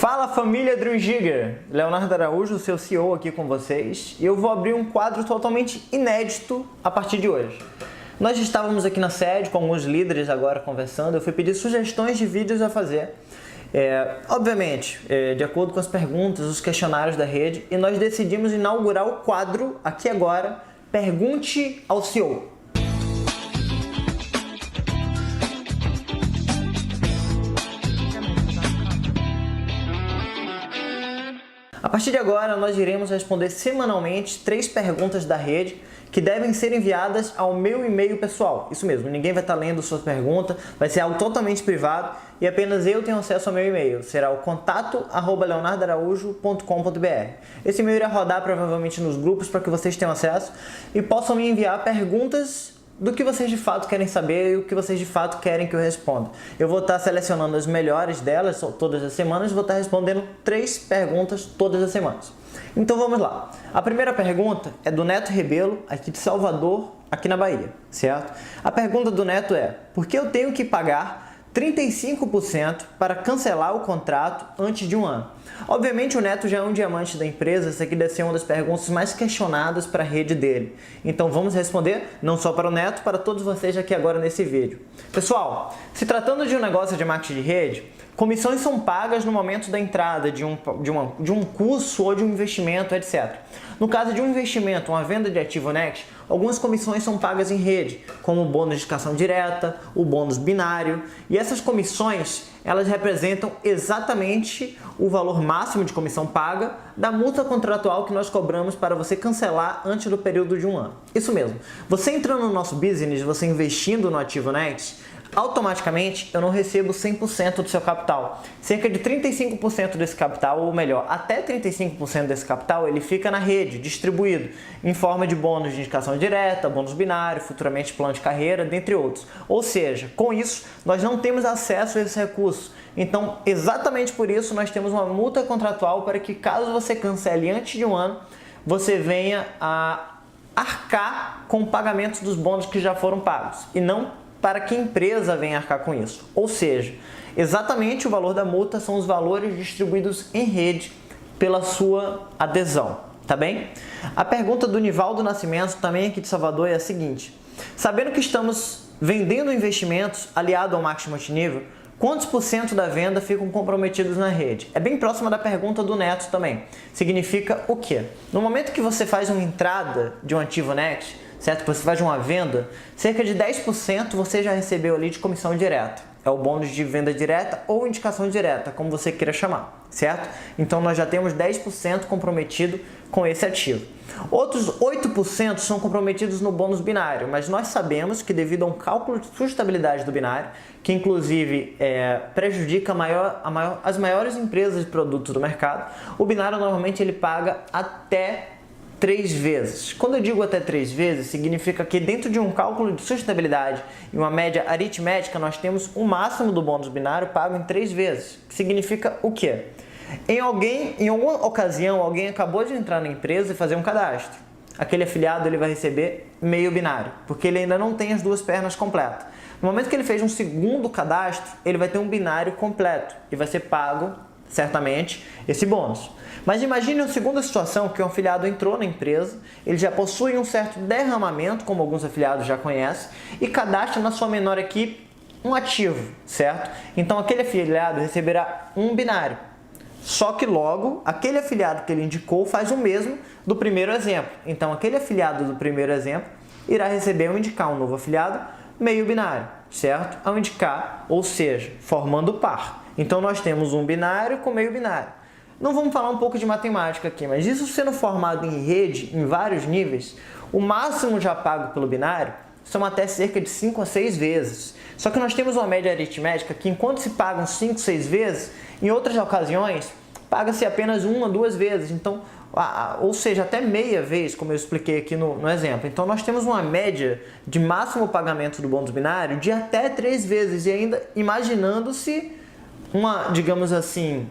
Fala família Dream Giga, Leonardo Araújo, seu CEO aqui com vocês, e eu vou abrir um quadro totalmente inédito a partir de hoje. Nós estávamos aqui na sede com alguns líderes agora conversando, eu fui pedir sugestões de vídeos a fazer, obviamente, de acordo com as perguntas, os questionários da rede, e nós decidimos inaugurar o quadro aqui agora, Pergunte ao CEO. A partir de agora, nós iremos responder semanalmente 3 perguntas da rede que devem ser enviadas ao meu e-mail pessoal. Isso mesmo, ninguém vai estar lendo sua pergunta, vai ser algo totalmente privado e apenas eu tenho acesso ao meu e-mail. Será o contato@leonardoaraújo.com.br. Esse e-mail irá rodar provavelmente nos grupos para que vocês tenham acesso e possam me enviar perguntas do que vocês de fato querem saber e o que vocês de fato querem que eu responda. Eu vou estar selecionando as melhores delas todas as semanas e vou estar respondendo 3 perguntas todas as semanas. Então vamos lá. A primeira pergunta é do Neto Rebelo, aqui de Salvador, aqui na Bahia, certo? A pergunta do Neto é: por que eu tenho que pagar 35% para cancelar o contrato antes de um ano? Obviamente o Neto já é um diamante da empresa, essa aqui deve ser uma das perguntas mais questionadas para a rede dele. Então vamos responder não só para o Neto, para todos vocês aqui agora nesse vídeo. Pessoal, se tratando de um negócio de marketing de rede, comissões são pagas no momento da entrada de um curso ou de um investimento, etc. No caso de um investimento, uma venda de ativo Next, algumas comissões são pagas em rede, como o bônus de indicação direta, o bônus binário, e essas comissões, elas representam exatamente o valor máximo de comissão paga da multa contratual que nós cobramos para você cancelar antes do período de um ano. Isso mesmo, você entrando no nosso business, você investindo no ativo Next, automaticamente eu não recebo 100% do seu capital. Cerca de 35% desse capital, ou melhor, até 35% desse capital, ele fica na rede, distribuído, em forma de bônus de indicação direta, bônus binário, futuramente plano de carreira, dentre outros. Ou seja, com isso, nós não temos acesso a esses recursos. Então, exatamente por isso, nós temos uma multa contratual para que, caso você cancele antes de um ano, você venha a arcar com o pagamento dos bônus que já foram pagos, e não para que a empresa venha arcar com isso. Ou seja, exatamente o valor da multa são os valores distribuídos em rede pela sua adesão, tá bem? A pergunta do Nivaldo Nascimento, também aqui de Salvador, é a seguinte: sabendo que estamos vendendo investimentos aliado ao marketing multinível, quantos % da venda ficam comprometidos na rede? É bem próxima da pergunta do Neto também. Significa o quê? No momento que você faz uma entrada de um ativo Next, certo? Que você faz uma venda, cerca de 10% você já recebeu ali de comissão direta. É o bônus de venda direta ou indicação direta, como você queira chamar, certo? Então nós já temos 10% comprometido com esse ativo. Outros 8% são comprometidos no bônus binário, mas nós sabemos que devido a um cálculo de sustentabilidade do binário, que inclusive prejudica as maiores empresas de produtos do mercado, o binário normalmente ele paga até 3 vezes. Quando eu digo até 3 vezes, significa que dentro de um cálculo de sustentabilidade e uma média aritmética, nós temos o máximo do bônus binário pago em 3 vezes. Significa o quê? Em alguma ocasião, alguém acabou de entrar na empresa e fazer um cadastro. Aquele afiliado ele vai receber meio binário, porque ele ainda não tem as 2 pernas completas. No momento que ele fez um segundo cadastro, ele vai ter um binário completo e vai ser pago, certamente, esse bônus. Mas imagine uma segunda situação que um afiliado entrou na empresa, ele já possui um certo derramamento, como alguns afiliados já conhecem, e cadastra na sua menor equipe um ativo, certo? Então aquele afiliado receberá um binário. Só que logo, aquele afiliado que ele indicou faz o mesmo do primeiro exemplo. Então aquele afiliado do primeiro exemplo irá receber ao indicar um novo afiliado meio binário, certo? Ao indicar, ou seja, formando par. Então nós temos um binário com meio binário. Não vamos falar um pouco de matemática aqui, mas isso sendo formado em rede, em vários níveis, o máximo já pago pelo binário são até cerca de 5 a 6 vezes. Só que nós temos uma média aritmética que enquanto se pagam 5, 6 vezes, em outras ocasiões, paga-se apenas 1 a 2 vezes. Então, ou seja, até meia vez, como eu expliquei aqui no exemplo. Então nós temos uma média de máximo pagamento do bônus binário de até 3 vezes, e ainda imaginando-se digamos assim,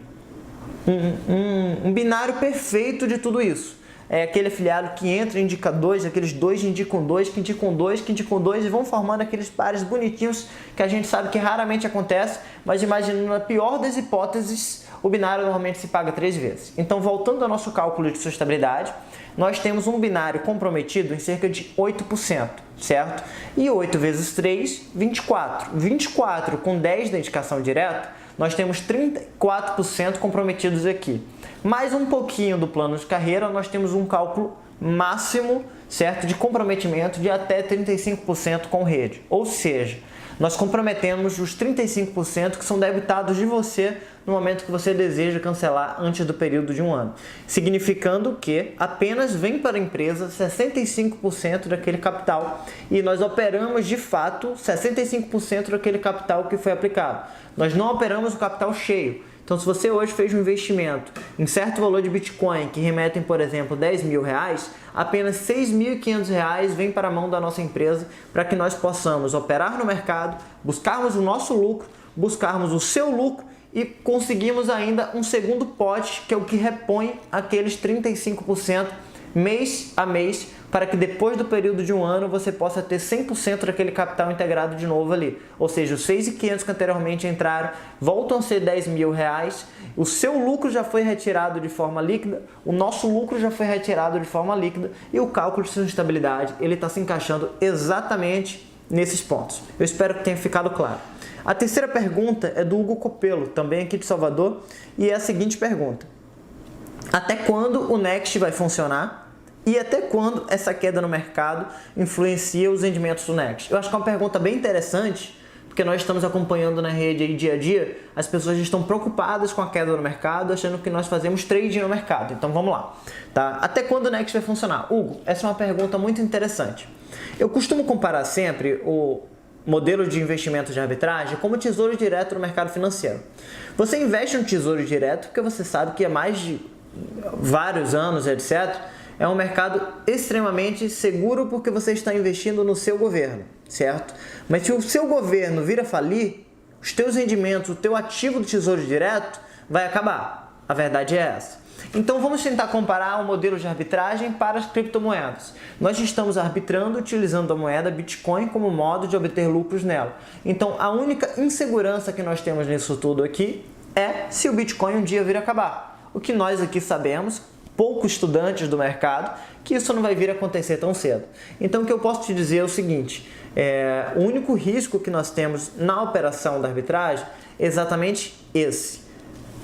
um binário perfeito de tudo isso. É aquele afiliado que entra e indica 2, aqueles 2 indicam 2, que indicam 2, que indicam 2 e vão formando aqueles pares bonitinhos que a gente sabe que raramente acontece, mas imaginando a pior das hipóteses, o binário normalmente se paga 3 vezes. Então, voltando ao nosso cálculo de sustentabilidade, nós temos um binário comprometido em cerca de 8%, certo? E 8 vezes 3, 24. 24 com 10 da indicação direta, nós temos 34% comprometidos aqui. Mais um pouquinho do plano de carreira, nós temos um cálculo máximo, certo, de comprometimento de até 35% com rede. Ou seja, nós comprometemos os 35% que são debitados de você no momento que você deseja cancelar antes do período de um ano, significando que apenas vem para a empresa 65% daquele capital e nós operamos de fato 65% daquele capital que foi aplicado. Nós não operamos o capital cheio. Então, se você hoje fez um investimento em certo valor de Bitcoin que remetem, por exemplo, R$10.000, apenas R$6.500 vem para a mão da nossa empresa para que nós possamos operar no mercado, buscarmos o nosso lucro, buscarmos o seu lucro e conseguimos ainda um segundo pote, que é o que repõe aqueles 35% mês a mês, para que depois do período de um ano você possa ter 100% daquele capital integrado de novo ali. Ou seja, os 6.500 que anteriormente entraram voltam a ser R$10.000, o seu lucro já foi retirado de forma líquida, o nosso lucro já foi retirado de forma líquida e o cálculo de sustentabilidade ele está se encaixando exatamente nesses pontos. Eu espero que tenha ficado claro. A terceira pergunta é do Hugo Copelo, também aqui de Salvador, e é a seguinte pergunta: até quando o Next vai funcionar? E até quando essa queda no mercado influencia os rendimentos do Next? Eu acho que é uma pergunta bem interessante, porque nós estamos acompanhando na rede aí dia a dia, as pessoas estão preocupadas com a queda no mercado, achando que nós fazemos trading no mercado. Então vamos lá, tá? Até quando o Next vai funcionar? Hugo, essa é uma pergunta muito interessante. Eu costumo comparar sempre o modelo de investimento de arbitragem como tesouro direto no mercado financeiro. Você investe no tesouro direto porque você sabe que há mais de vários anos, etc., é um mercado extremamente seguro porque você está investindo no seu governo, certo? Mas se o seu governo vir a falir, os teus rendimentos, o teu ativo do tesouro direto vai acabar. A verdade é essa. Então vamos tentar comparar o modelo de arbitragem para as criptomoedas. Nós estamos arbitrando utilizando a moeda Bitcoin como modo de obter lucros nela. Então a única insegurança que nós temos nisso tudo aqui é se o Bitcoin um dia vir a acabar. O que nós aqui sabemos, poucos estudantes do mercado, que isso não vai vir a acontecer tão cedo. Então o que eu posso te dizer é o seguinte, o único risco que nós temos na operação da arbitragem é exatamente esse.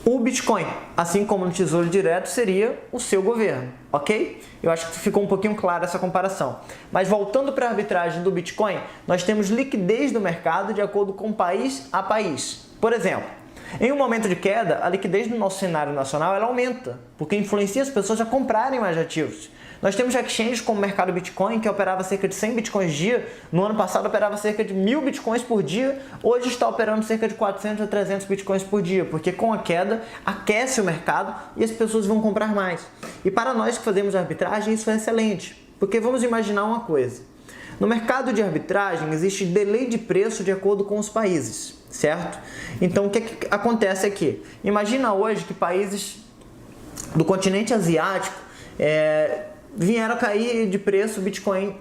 O Bitcoin, assim como no Tesouro Direto, seria o seu governo, ok? Eu acho que ficou um pouquinho clara essa comparação. Mas voltando para a arbitragem do Bitcoin, nós temos liquidez do mercado de acordo com país a país. Por exemplo, em um momento de queda, a liquidez no nosso cenário nacional ela aumenta, porque influencia as pessoas a comprarem mais ativos. Nós temos exchanges como o mercado Bitcoin, que operava cerca de 100 bitcoins dia, no ano passado operava cerca de 1.000 bitcoins por dia, hoje está operando cerca de 400 a 300 bitcoins por dia, porque com a queda aquece o mercado e as pessoas vão comprar mais. E para nós que fazemos arbitragem, isso é excelente, porque vamos imaginar uma coisa. No mercado de arbitragem existe delay de preço de acordo com os países, certo? Então o que acontece aqui? Imagina hoje que países do continente asiático vieram a cair de preço o Bitcoin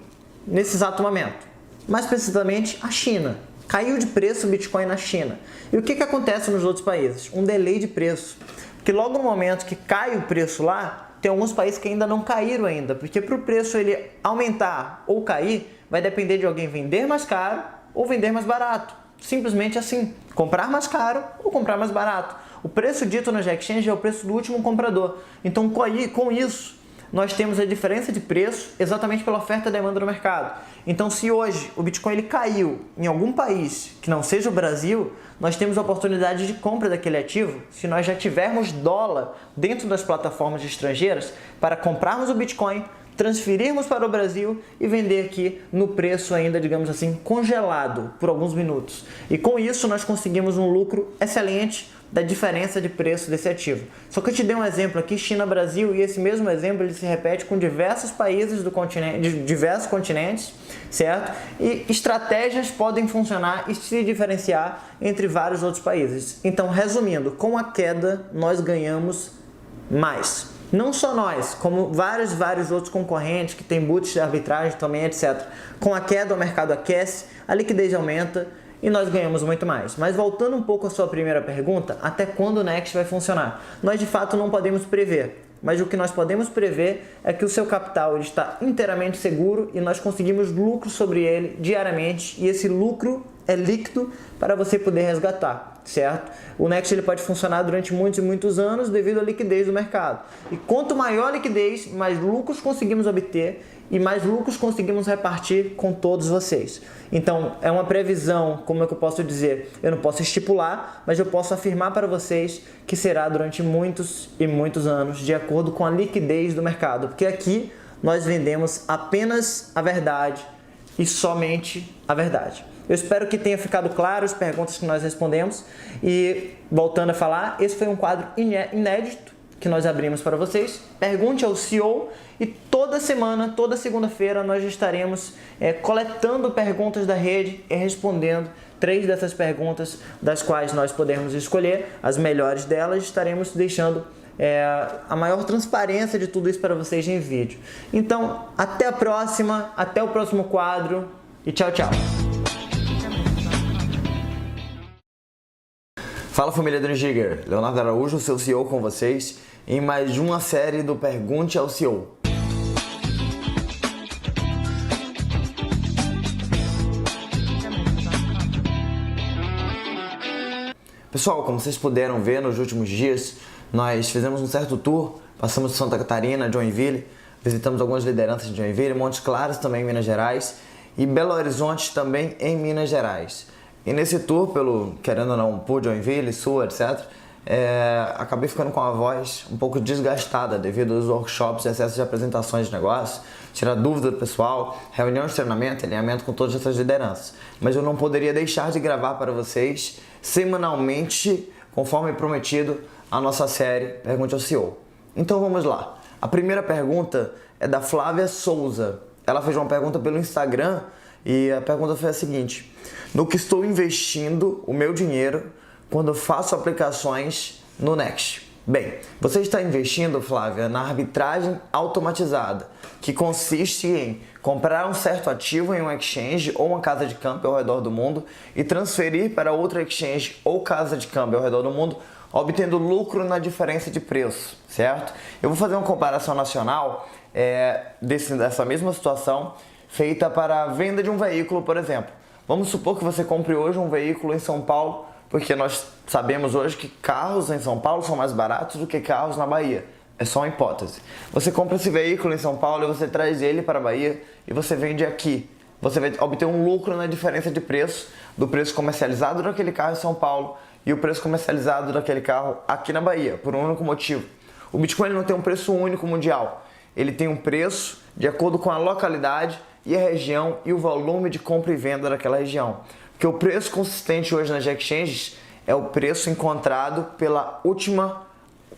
nesse exato momento. Mais precisamente a China. Caiu de preço o Bitcoin na China. E o que acontece nos outros países? Um delay de preço. Porque logo no momento que cai o preço lá, tem alguns países que ainda não caíram ainda. Porque para o preço ele aumentar ou cair, vai depender de alguém vender mais caro ou vender mais barato. Simplesmente assim, comprar mais caro ou comprar mais barato. O preço dito nas exchanges é o preço do último comprador. Então, com isso, nós temos a diferença de preço exatamente pela oferta e demanda no mercado. Então, se hoje o Bitcoin ele caiu em algum país que não seja o Brasil, nós temos a oportunidade de compra daquele ativo se nós já tivermos dólar dentro das plataformas estrangeiras para comprarmos o Bitcoin, transferirmos para o Brasil e vender aqui no preço ainda, digamos assim, congelado por alguns minutos. E com isso nós conseguimos um lucro excelente da diferença de preço desse ativo. Só que eu te dei um exemplo aqui, China-Brasil, e esse mesmo exemplo ele se repete com diversos países do continente, de diversos continentes, certo? E estratégias podem funcionar e se diferenciar entre vários outros países. Então, resumindo, com a queda nós ganhamos mais. Não só nós, como vários outros concorrentes que têm boots de arbitragem também, etc. Com a queda o mercado aquece, a liquidez aumenta e nós ganhamos muito mais. Mas voltando um pouco à sua primeira pergunta, até quando o Next vai funcionar? Nós de fato não podemos prever, mas o que nós podemos prever é que o seu capital ele está inteiramente seguro e nós conseguimos lucro sobre ele diariamente e esse lucro é líquido para você poder resgatar, certo? O Next ele pode funcionar durante muitos e muitos anos devido à liquidez do mercado. E quanto maior a liquidez, mais lucros conseguimos obter e mais lucros conseguimos repartir com todos vocês. Então, é uma previsão, como é que eu posso dizer? Eu não posso estipular, mas eu posso afirmar para vocês que será durante muitos e muitos anos, de acordo com a liquidez do mercado. Porque aqui nós vendemos apenas a verdade e somente a verdade. Eu espero que tenha ficado claro as perguntas que nós respondemos. E, voltando a falar, esse foi um quadro inédito que nós abrimos para vocês. Pergunte ao CEO e toda semana, toda segunda-feira, nós estaremos coletando perguntas da rede e respondendo 3 dessas perguntas, das quais nós podemos escolher as melhores delas. Estaremos deixando a maior transparência de tudo isso para vocês em vídeo. Então, até a próxima, até o próximo quadro e tchau, tchau! Fala família do Giger, Leonardo Araújo, seu CEO com vocês, em mais uma série do Pergunte ao CEO. Pessoal, como vocês puderam ver nos últimos dias, nós fizemos um certo tour, passamos de Santa Catarina, Joinville, visitamos algumas lideranças de Joinville, Montes Claros também em Minas Gerais e Belo Horizonte também em Minas Gerais. E nesse tour, querendo ou não, por Joinville, Sul, etc., acabei ficando com a voz um pouco desgastada devido aos workshops e excesso de apresentações de negócio, tirar dúvida do pessoal, reunião de treinamento, alinhamento com todas essas lideranças. Mas eu não poderia deixar de gravar para vocês semanalmente, conforme prometido, a nossa série Pergunte ao CEO. Então vamos lá. A primeira pergunta é da Flávia Souza. Ela fez uma pergunta pelo Instagram e a pergunta foi a seguinte: no que estou investindo o meu dinheiro quando faço aplicações no Next? Bem, você está investindo, Flávia, na arbitragem automatizada, que consiste em comprar um certo ativo em um exchange ou uma casa de câmbio ao redor do mundo e transferir para outra exchange ou casa de câmbio ao redor do mundo, obtendo lucro na diferença de preço, certo? Eu vou fazer uma comparação nacional dessa mesma situação feita para a venda de um veículo, por exemplo. Vamos supor que você compre hoje um veículo em São Paulo, porque nós sabemos hoje que carros em São Paulo são mais baratos do que carros na Bahia. É só uma hipótese. Você compra esse veículo em São Paulo e você traz ele para a Bahia e você vende aqui. Você vai obter um lucro na diferença de preço do preço comercializado daquele carro em São Paulo e o preço comercializado daquele carro aqui na Bahia, por um único motivo. O Bitcoin não tem um preço único mundial. Ele tem um preço de acordo com a localidade e a região e o volume de compra e venda daquela região. Porque o preço consistente hoje nas exchanges é o preço encontrado pela última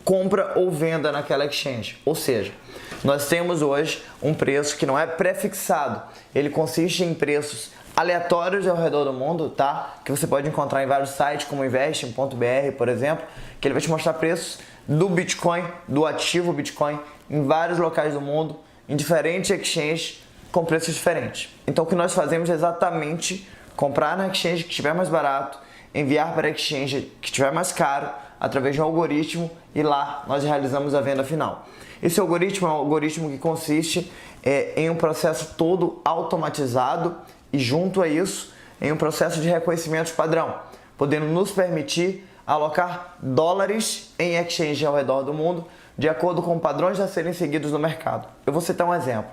compra ou venda naquela exchange. Ou seja, nós temos hoje um preço que não é pré-fixado. Ele consiste em preços aleatórios ao redor do mundo, tá? Que você pode encontrar em vários sites como Investing.br, por exemplo, que ele vai te mostrar preços do Bitcoin, do ativo Bitcoin, em vários locais do mundo, em diferentes exchanges, com preços diferentes. Então o que nós fazemos é exatamente comprar na exchange que estiver mais barato, enviar para a exchange que estiver mais caro, através de um algoritmo, e lá nós realizamos a venda final. Esse algoritmo é um algoritmo que consiste em um processo todo automatizado e, junto a isso, em um processo de reconhecimento padrão, podendo nos permitir alocar dólares em exchange ao redor do mundo, de acordo com padrões a serem seguidos no mercado. Eu vou citar um exemplo.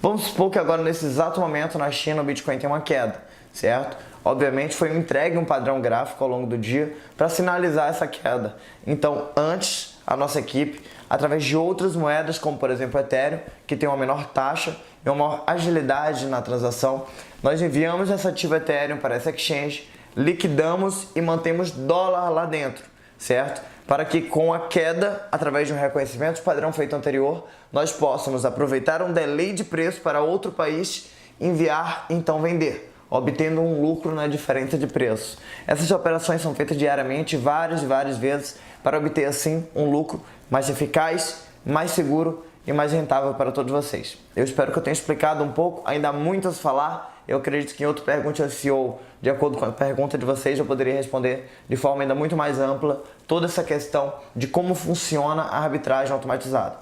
Vamos supor que agora, nesse exato momento, na China, o Bitcoin tem uma queda, certo? Obviamente, foi entregue um padrão gráfico ao longo do dia para sinalizar essa queda. Então, antes, a nossa equipe, através de outras moedas, como por exemplo o Ethereum, que tem uma menor taxa e uma maior agilidade na transação, nós enviamos esse ativo Ethereum para essa exchange, liquidamos e mantemos dólar lá dentro, certo? Para que com a queda, através de um reconhecimento padrão feito anterior, nós possamos aproveitar um delay de preço para outro país, enviar e então vender, obtendo um lucro na diferença de preço. Essas operações são feitas diariamente, várias e várias vezes, para obter assim um lucro mais eficaz, mais seguro e mais rentável para todos vocês. Eu espero que eu tenha explicado um pouco, ainda há muito a se falar. Eu acredito que em outro Pergunte ao CEO, de acordo com a pergunta de vocês, eu poderia responder de forma ainda muito mais ampla toda essa questão de como funciona a arbitragem automatizada.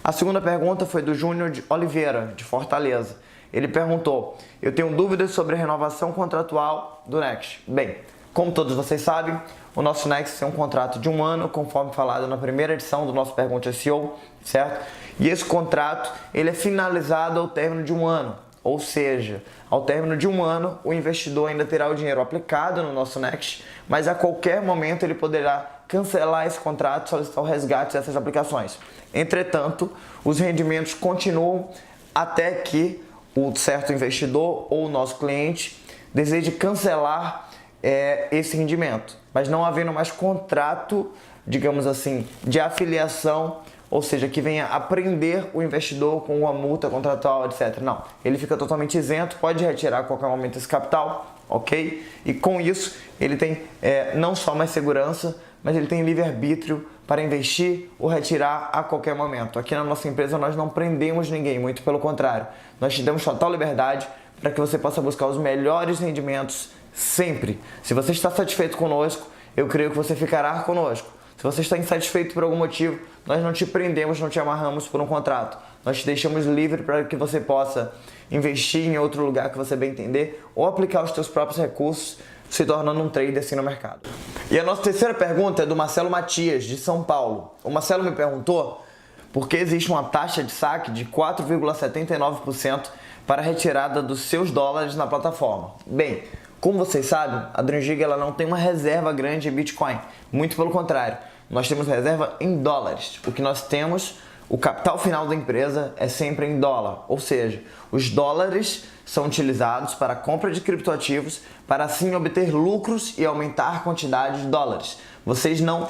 A segunda pergunta foi do Júnior de Oliveira, de Fortaleza. Ele perguntou: eu tenho dúvidas sobre a renovação contratual do Next. Bem, como todos vocês sabem, o nosso Next é um contrato de 1 ano, conforme falado na primeira edição do nosso Pergunte ao CEO, certo? E esse contrato, ele é finalizado ao término de 1 ano. Ou seja, ao término de 1 ano, o investidor ainda terá o dinheiro aplicado no nosso Next, mas a qualquer momento ele poderá cancelar esse contrato e solicitar o resgate dessas aplicações. Entretanto, os rendimentos continuam até que o certo investidor ou o nosso cliente deseje cancelar esse rendimento, mas não havendo mais contrato, digamos assim, de afiliação, ou seja, que venha a prender o investidor com uma multa contratual, etc. Não, ele fica totalmente isento, pode retirar a qualquer momento esse capital, ok? E com isso, ele tem não só mais segurança, mas ele tem livre-arbítrio para investir ou retirar a qualquer momento. Aqui na nossa empresa nós não prendemos ninguém, muito pelo contrário. Nós te damos total liberdade para que você possa buscar os melhores rendimentos sempre. Se você está satisfeito conosco, eu creio que você ficará conosco. Se você está insatisfeito por algum motivo, nós não te prendemos, não te amarramos por um contrato. Nós te deixamos livre para que você possa investir em outro lugar que você bem entender ou aplicar os seus próprios recursos, se tornando um trader assim no mercado. E a nossa terceira pergunta é do Marcelo Matias, de São Paulo. O Marcelo me perguntou por que existe uma taxa de saque de 4,79% para a retirada dos seus dólares na plataforma. Bem, como vocês sabem, a DreamGiga ela não tem uma reserva grande em Bitcoin. Muito pelo contrário, nós temos reserva em dólares. O que nós temos, o capital final da empresa é sempre em dólar. Ou seja, os dólares são utilizados para a compra de criptoativos para assim obter lucros e aumentar a quantidade de dólares. Vocês não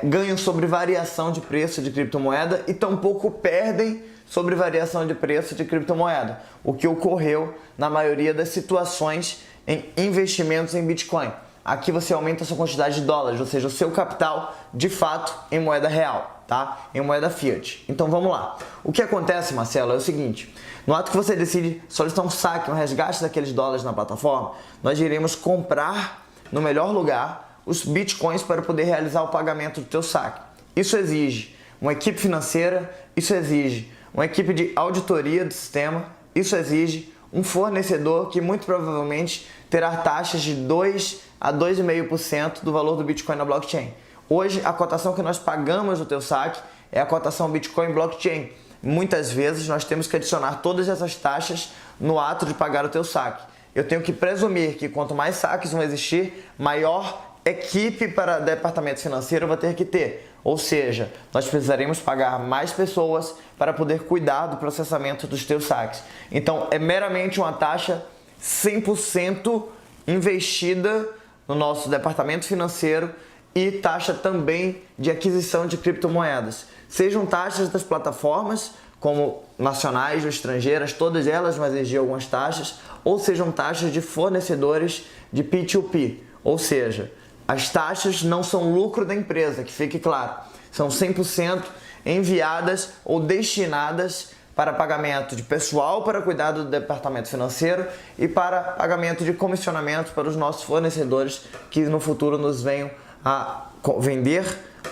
ganham sobre variação de preço de criptomoeda e tampouco perdem sobre variação de preço de criptomoeda. O que ocorreu na maioria das situações em investimentos em Bitcoin. Aqui você aumenta a sua quantidade de dólares, ou seja, o seu capital de fato em moeda real, tá? Em moeda fiat. Então vamos lá. O que acontece, Marcelo, é o seguinte: no ato que você decide solicitar um saque, um resgate daqueles dólares na plataforma, nós iremos comprar no melhor lugar os Bitcoins para poder realizar o pagamento do teu saque. Isso exige uma equipe financeira, isso exige uma equipe de auditoria do sistema, isso exige um fornecedor que muito provavelmente terá taxas de 2 a 2,5% do valor do Bitcoin na blockchain. Hoje, a cotação que nós pagamos no teu saque é a cotação Bitcoin Blockchain. Muitas vezes nós temos que adicionar todas essas taxas no ato de pagar o teu saque. Eu tenho que presumir que quanto mais saques vão existir, maior equipe para departamento financeiro vai ter que ter. Ou seja, nós precisaremos pagar mais pessoas para poder cuidar do processamento dos teus saques. Então, é meramente uma taxa 100% investida no nosso departamento financeiro e taxa também de aquisição de criptomoedas. Sejam taxas das plataformas, como nacionais ou estrangeiras, todas elas vão exigir algumas taxas, ou sejam taxas de fornecedores de P2P, ou seja, as taxas não são lucro da empresa, que fique claro, são 100% enviadas ou destinadas para pagamento de pessoal para cuidar do departamento financeiro e para pagamento de comissionamento para os nossos fornecedores que no futuro nos venham a vender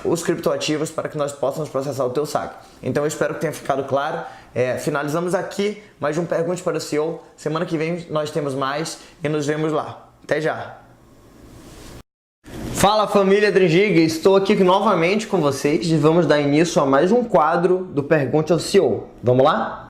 os criptoativos para que nós possamos processar o teu saque. Então eu espero que tenha ficado claro. Finalizamos aqui mais um Pergunte para o CEO. Semana que vem nós temos mais e nos vemos lá. Até já! Fala família DreamGiga, estou aqui novamente com vocês e vamos dar início a mais um quadro do Pergunte ao CEO. Vamos lá?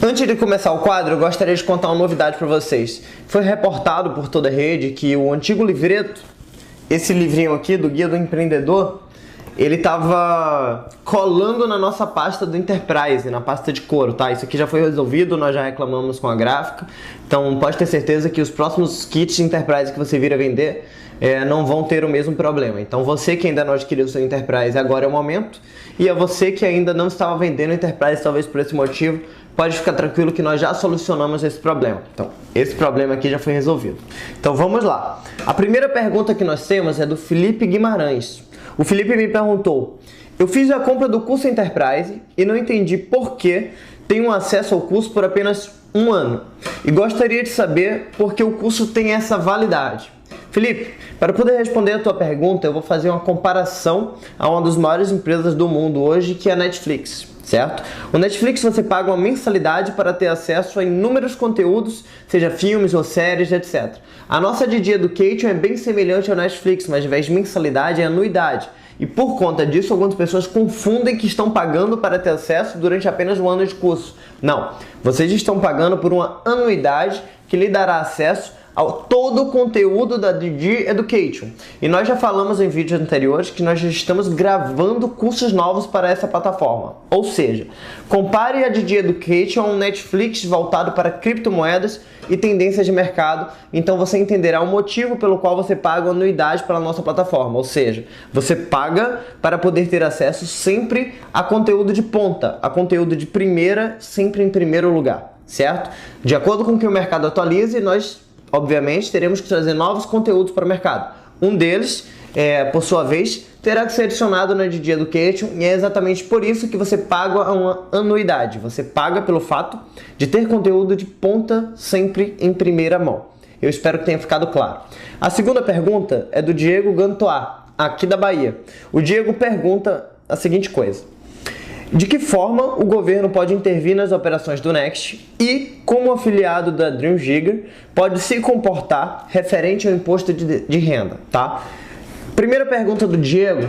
Antes de começar o quadro, eu gostaria de contar uma novidade para vocês. Foi reportado por toda a rede que o antigo livreto, esse livrinho aqui do Guia do Empreendedor, ele estava colando na nossa pasta do Enterprise, na pasta de couro, tá? Isso aqui já foi resolvido, nós já reclamamos com a gráfica. Então pode ter certeza que os próximos kits de Enterprise que você vir a vender não vão ter o mesmo problema. Então você que ainda não adquiriu o seu Enterprise, agora é o momento. E a você que ainda não estava vendendo Enterprise, talvez por esse motivo, pode ficar tranquilo que nós já solucionamos esse problema. Então, esse problema aqui já foi resolvido. Então, vamos lá. A primeira pergunta que nós temos é do Felipe Guimarães. O Felipe me perguntou: eu fiz a compra do curso Enterprise e não entendi por que tenho acesso ao curso por apenas um ano. E gostaria de saber por que o curso tem essa validade. Felipe, para poder responder a tua pergunta, eu vou fazer uma comparação a uma das maiores empresas do mundo hoje, que é a Netflix, certo? O Netflix você paga uma mensalidade para ter acesso a inúmeros conteúdos, seja filmes ou séries, etc. A nossa DD Education é bem semelhante ao Netflix, mas ao invés de mensalidade é anuidade. E por conta disso, algumas pessoas confundem que estão pagando para ter acesso durante apenas um ano de curso. Não, vocês estão pagando por uma anuidade que lhe dará acesso ao todo o conteúdo da DD Education. E nós já falamos em vídeos anteriores que nós já estamos gravando cursos novos para essa plataforma. Ou seja, compare a DD Education a um Netflix voltado para criptomoedas e tendências de mercado, então você entenderá o motivo pelo qual você paga anuidade pela nossa plataforma. Ou seja, você paga para poder ter acesso sempre a conteúdo de ponta, a conteúdo de primeira, sempre em primeiro lugar, certo? De acordo com o que o mercado atualiza, nós obviamente teremos que trazer novos conteúdos para o mercado. Um deles, por sua vez, terá que ser adicionado na DD Education, e é exatamente por isso que você paga uma anuidade. Você paga pelo fato de ter conteúdo de ponta sempre em primeira mão. Eu espero que tenha ficado claro. A segunda pergunta é do Diego Gantois, aqui da Bahia. O Diego pergunta a seguinte coisa: de que forma o governo pode intervir nas operações do Next e, como afiliado da Dream Giga, pode se comportar referente ao imposto de renda, tá? Primeira pergunta do Diego,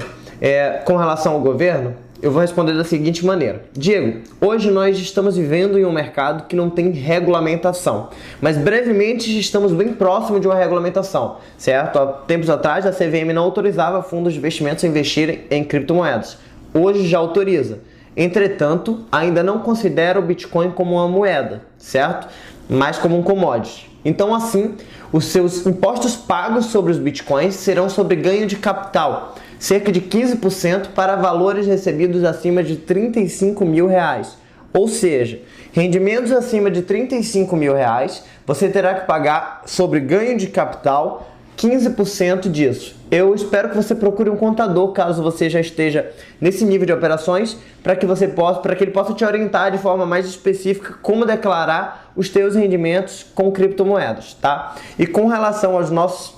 com relação ao governo, eu vou responder da seguinte maneira. Diego, hoje nós estamos vivendo em um mercado que não tem regulamentação, mas brevemente estamos bem próximo de uma regulamentação, certo? Há tempos atrás a CVM não autorizava fundos de investimentos a investirem em criptomoedas. Hoje já autoriza. Entretanto, ainda não considera o Bitcoin como uma moeda, certo? Mas como um commodity. Então, assim, os seus impostos pagos sobre os Bitcoins serão sobre ganho de capital, cerca de 15% para valores recebidos acima de R$35 mil. Ou seja, rendimentos acima de R$35 mil, você terá que pagar sobre ganho de capital 15% disso. Eu espero que você procure um contador, caso você já esteja nesse nível de operações, para que ele possa te orientar de forma mais específica como declarar os teus rendimentos com criptomoedas, tá? E com relação às nossas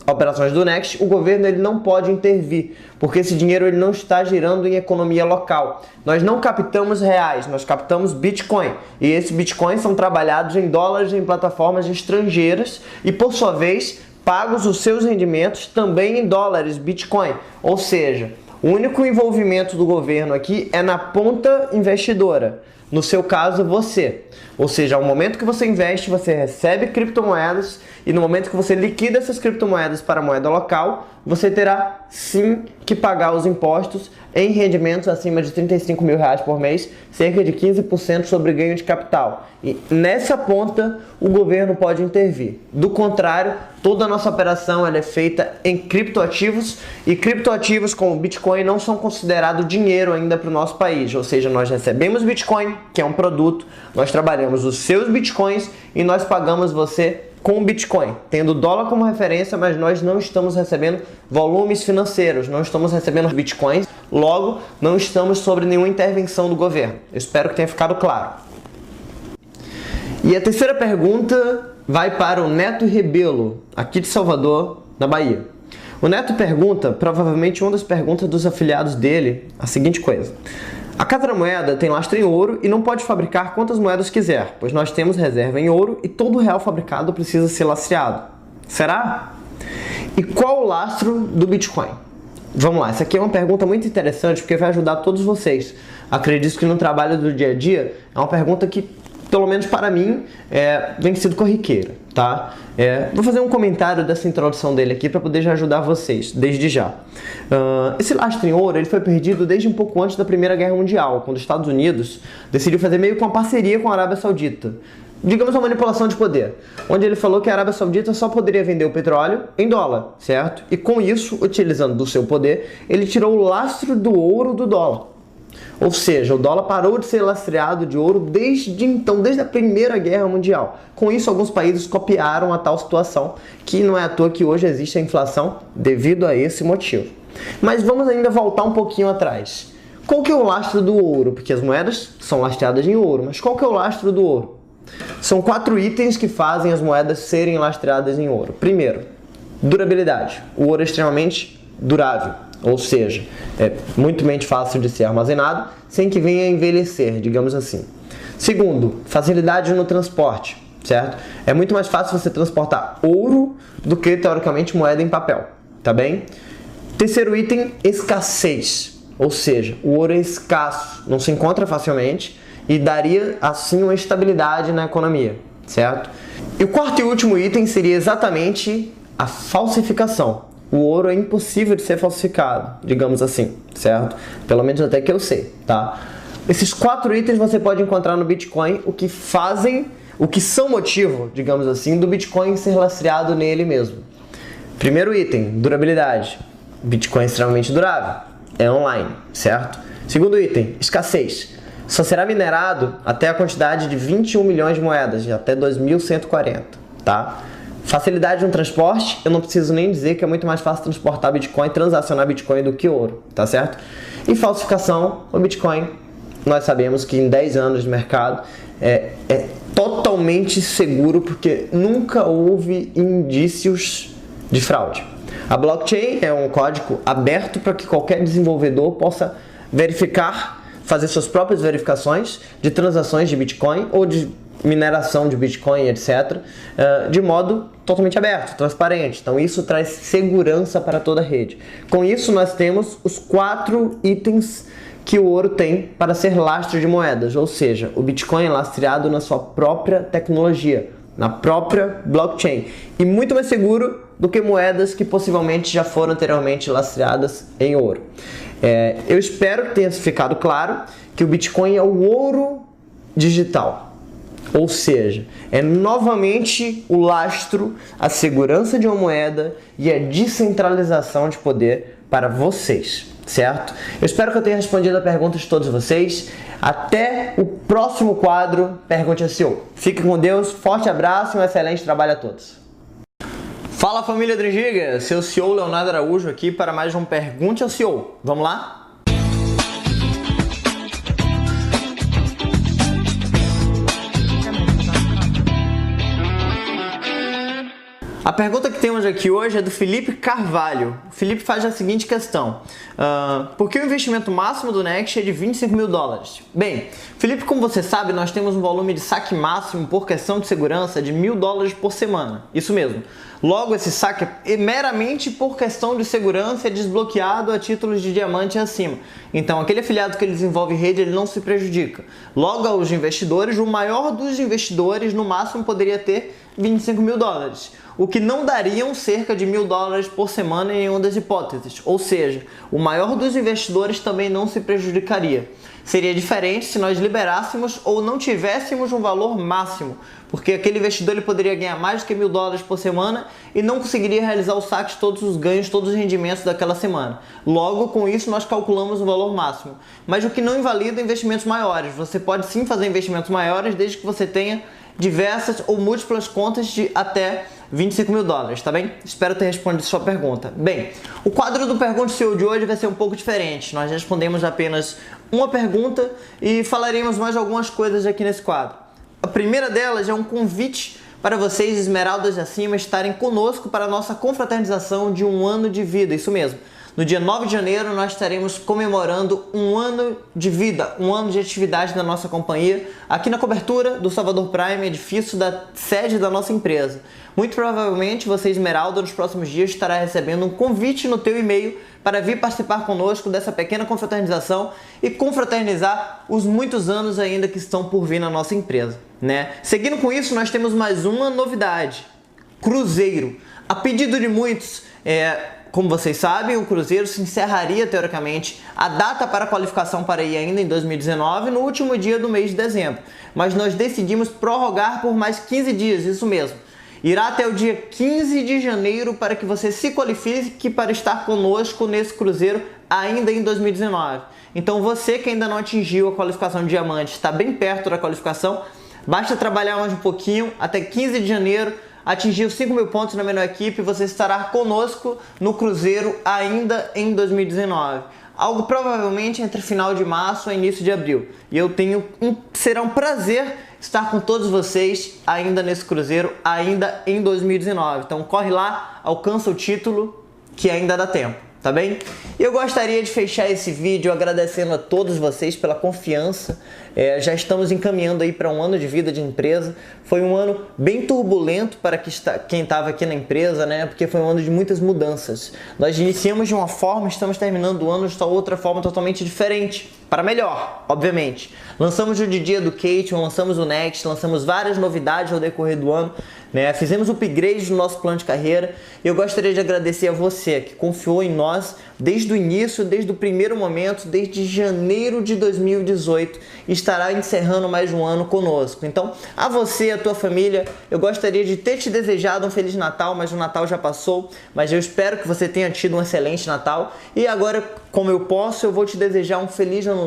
operações do Next, o governo ele não pode intervir, porque esse dinheiro ele não está girando em economia local. Nós não captamos reais, nós captamos Bitcoin. E esses Bitcoins são trabalhados em dólares em plataformas estrangeiras e, por sua vez, pagos os seus rendimentos também em dólares, Bitcoin. Ou seja, o único envolvimento do governo aqui é na ponta investidora. No seu caso, você. Ou seja, ao momento que você investe, você recebe criptomoedas, e no momento que você liquida essas criptomoedas para a moeda local, você terá sim que pagar os impostos em rendimentos acima de R$35 mil por mês, cerca de 15% sobre ganho de capital. E nessa ponta o governo pode intervir. Do contrário, toda a nossa operação ela é feita em criptoativos, e criptoativos como Bitcoin não são considerados dinheiro ainda para o nosso país. Ou seja, nós recebemos Bitcoin, que é um produto, nós trabalhamos os seus Bitcoins e nós pagamos você com Bitcoin, tendo dólar como referência, mas nós não estamos recebendo volumes financeiros, não estamos recebendo Bitcoins, logo não estamos sob nenhuma intervenção do governo. Eu espero que tenha ficado claro. E a terceira pergunta vai para o Neto Rebelo, aqui de Salvador, na Bahia. O Neto pergunta, provavelmente uma das perguntas dos afiliados dele, a seguinte coisa: a Casa da Moeda tem lastro em ouro e não pode fabricar quantas moedas quiser, pois nós temos reserva em ouro e todo real fabricado precisa ser lastreado. Será? E qual o lastro do Bitcoin? Vamos lá, essa aqui é uma pergunta muito interessante porque vai ajudar todos vocês. Acredito que no trabalho do dia a dia é uma pergunta que, pelo menos para mim, vem sido corriqueira, tá? Vou fazer um comentário dessa introdução dele aqui para poder já ajudar vocês, desde já. Esse lastro em ouro ele foi perdido desde um pouco antes da Primeira Guerra Mundial, quando os Estados Unidos decidiu fazer meio que uma parceria com a Arábia Saudita. Digamos uma manipulação de poder, onde ele falou que a Arábia Saudita só poderia vender o petróleo em dólar, certo? E com isso, utilizando do seu poder, ele tirou o lastro do ouro do dólar. Ou seja, o dólar parou de ser lastreado de ouro desde então, desde a Primeira Guerra Mundial. Com isso, alguns países copiaram a tal situação, que não é à toa que hoje existe a inflação devido a esse motivo. Mas vamos ainda voltar um pouquinho atrás. Qual que é o lastro do ouro? Porque as moedas são lastreadas em ouro, mas qual que é o lastro do ouro? São 4 itens que fazem as moedas serem lastreadas em ouro. Primeiro, durabilidade. O ouro é extremamente durável, ou seja, é muito fácil de ser armazenado sem que venha a envelhecer, digamos assim. Segundo, facilidade no transporte, certo? É muito mais fácil você transportar ouro do que, teoricamente, moeda em papel, tá bem? Terceiro item, escassez, ou seja, o ouro é escasso, não se encontra facilmente e daria, assim, uma estabilidade na economia, certo? E o quarto e último item seria exatamente a falsificação. O ouro é impossível de ser falsificado, digamos assim, certo? Pelo menos até que eu sei, tá? Esses 4 itens você pode encontrar no Bitcoin, o que são motivo, digamos assim, do Bitcoin ser lastreado nele mesmo. Primeiro item, durabilidade. Bitcoin é extremamente durável, é online, certo? Segundo item, escassez. Só será minerado até a quantidade de 21 milhões de moedas, até 2140, tá? Facilidade no transporte, eu não preciso nem dizer que é muito mais fácil transportar Bitcoin, transacionar Bitcoin do que ouro, tá certo? E falsificação, o Bitcoin, nós sabemos que em 10 anos de mercado é totalmente seguro, porque nunca houve indícios de fraude. A blockchain é um código aberto para que qualquer desenvolvedor possa verificar, fazer suas próprias verificações de transações de Bitcoin ou de mineração de Bitcoin, etc., de modo totalmente aberto, transparente. Então isso traz segurança para toda a rede. Com isso nós temos os 4 itens que o ouro tem para ser lastro de moedas, ou seja, o Bitcoin é lastreado na sua própria tecnologia, na própria blockchain, e muito mais seguro do que moedas que possivelmente já foram anteriormente lastreadas em ouro. Eu espero que tenha ficado claro que o Bitcoin é o ouro digital. Ou seja, é novamente o lastro, a segurança de uma moeda e a descentralização de poder para vocês, certo? Eu espero que eu tenha respondido a pergunta de todos vocês. Até o próximo quadro Pergunte ao CEO. Fique com Deus, forte abraço e um excelente trabalho a todos. Fala família Drigiga, seu CEO Leonardo Araújo aqui para mais um Pergunte ao CEO. Vamos lá? A pergunta que temos aqui hoje é do Felipe Carvalho. O Felipe faz a seguinte questão: por que o investimento máximo do Next é de 25 mil dólares? Bem, Felipe, como você sabe, nós temos um volume de saque máximo por questão de segurança de 1.000 dólares por semana. Isso mesmo. Logo, esse saque é meramente por questão de segurança, é desbloqueado a títulos de diamante acima. Então, aquele afiliado que ele desenvolve rede, ele não se prejudica. Logo, aos investidores, o maior dos investidores, no máximo, poderia ter 25 mil dólares. O que não dariam cerca de 1.000 dólares por semana em nenhuma das hipóteses. Ou seja, o maior dos investidores também não se prejudicaria. Seria diferente se nós liberássemos ou não tivéssemos um valor máximo, porque aquele investidor ele poderia ganhar mais do que 1.000 dólares por semana e não conseguiria realizar os saques, todos os ganhos, todos os rendimentos daquela semana. Logo, com isso, nós calculamos o valor máximo. Mas o que não invalida investimentos maiores. Você pode sim fazer investimentos maiores desde que você tenha diversas ou múltiplas contas de até 25 mil dólares, tá bem? Espero ter respondido sua pergunta. Bem, o quadro do Pergunte CEO de hoje vai ser um pouco diferente. Nós respondemos apenas uma pergunta e falaremos mais algumas coisas aqui nesse quadro. A primeira delas é um convite para vocês, esmeraldas de acima, estarem conosco para a nossa confraternização de 1 ano de vida, isso mesmo. No dia 9 de janeiro nós estaremos comemorando 1 ano de vida, 1 ano de atividade da nossa companhia, aqui na cobertura do Salvador Prime, edifício da sede da nossa empresa. Muito provavelmente você, Esmeralda, nos próximos dias estará recebendo um convite no teu e-mail para vir participar conosco dessa pequena confraternização e confraternizar os muitos anos ainda que estão por vir na nossa empresa, né? Seguindo com isso, nós temos mais uma novidade: Cruzeiro. A pedido de muitos, como vocês sabem, o Cruzeiro se encerraria, teoricamente, a data para a qualificação para ir ainda em 2019, no último dia do mês de dezembro. Mas nós decidimos prorrogar por mais 15 dias, isso mesmo. Irá até o dia 15 de janeiro para que você se qualifique para estar conosco nesse cruzeiro ainda em 2019. Então você que ainda não atingiu a qualificação de diamante, está bem perto da qualificação, basta trabalhar mais um pouquinho, até 15 de janeiro, atingir os 5 mil pontos na menor equipe, você estará conosco no cruzeiro ainda em 2019. Algo provavelmente entre final de março e início de abril. E será um prazer estar com todos vocês ainda nesse cruzeiro, ainda em 2019. Então corre lá, alcança o título que ainda dá tempo, tá bem? E eu gostaria de fechar esse vídeo agradecendo a todos vocês pela confiança. Já estamos encaminhando aí para um ano de vida de empresa. Foi um ano bem turbulento para quem estava aqui na empresa, né? Porque foi um ano de muitas mudanças. Nós iniciamos de uma forma, estamos terminando o ano de outra forma totalmente diferente. Para melhor, obviamente. Lançamos o Didi Education, lançamos o Next, lançamos várias novidades ao decorrer do ano, né? Fizemos o upgrade no nosso plano de carreira. E eu gostaria de agradecer a você que confiou em nós desde o início, desde o primeiro momento, desde janeiro de 2018, e estará encerrando mais um ano conosco. Então, a você e a tua família, eu gostaria de ter te desejado um Feliz Natal, mas o Natal já passou, mas eu espero que você tenha tido um excelente Natal. E agora, como eu posso, eu vou te desejar um feliz ano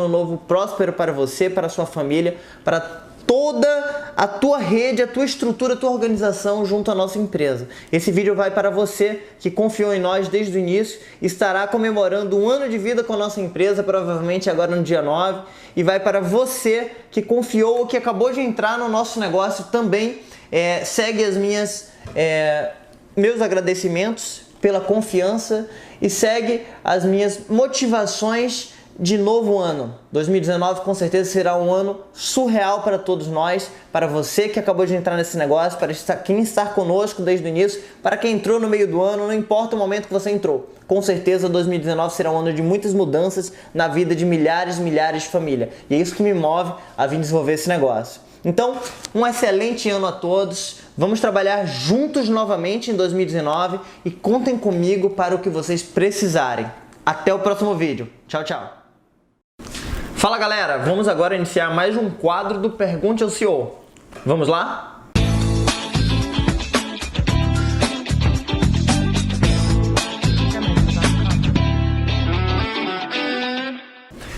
novo próspero para você, para a sua família, para toda a tua rede, a tua estrutura, a tua organização junto à nossa empresa. Esse vídeo vai para você que confiou em nós desde o início, estará comemorando um ano de vida com a nossa empresa, provavelmente agora no dia 9, e vai para você que confiou ou que acabou de entrar no nosso negócio também. Segue meus agradecimentos pela confiança e segue as minhas motivações de novo ano. 2019 com certeza será um ano surreal para todos nós, para você que acabou de entrar nesse negócio, para quem está conosco desde o início, para quem entrou no meio do ano, não importa o momento que você entrou. Com certeza 2019 será um ano de muitas mudanças na vida de milhares e milhares de famílias. E é isso que me move a vir desenvolver esse negócio. Então, um excelente ano a todos. Vamos trabalhar juntos novamente em 2019 e contem comigo para o que vocês precisarem. Até o próximo vídeo. Tchau, tchau. Fala galera, vamos agora iniciar mais um quadro do Pergunte ao CEO. Vamos lá?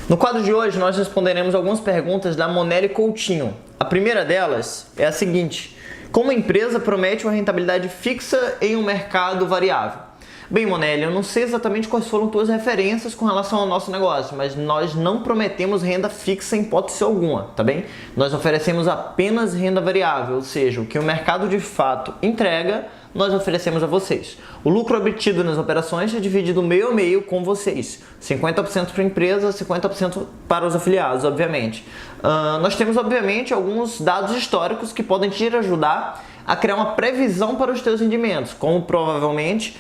No quadro de hoje nós responderemos algumas perguntas da Monelli Coutinho. A primeira delas é a seguinte: como a empresa promete uma rentabilidade fixa em um mercado variável? Bem, Monelli, eu não sei exatamente quais foram tuas referências com relação ao nosso negócio, mas nós não prometemos renda fixa em hipótese alguma, tá bem? Nós oferecemos apenas renda variável, ou seja, o que o mercado de fato entrega, nós oferecemos a vocês. O lucro obtido nas operações é dividido meio a meio com vocês. 50% para a empresa, 50% para os afiliados, obviamente. Nós temos, obviamente, alguns dados históricos que podem te ajudar a criar uma previsão para os teus rendimentos, como provavelmente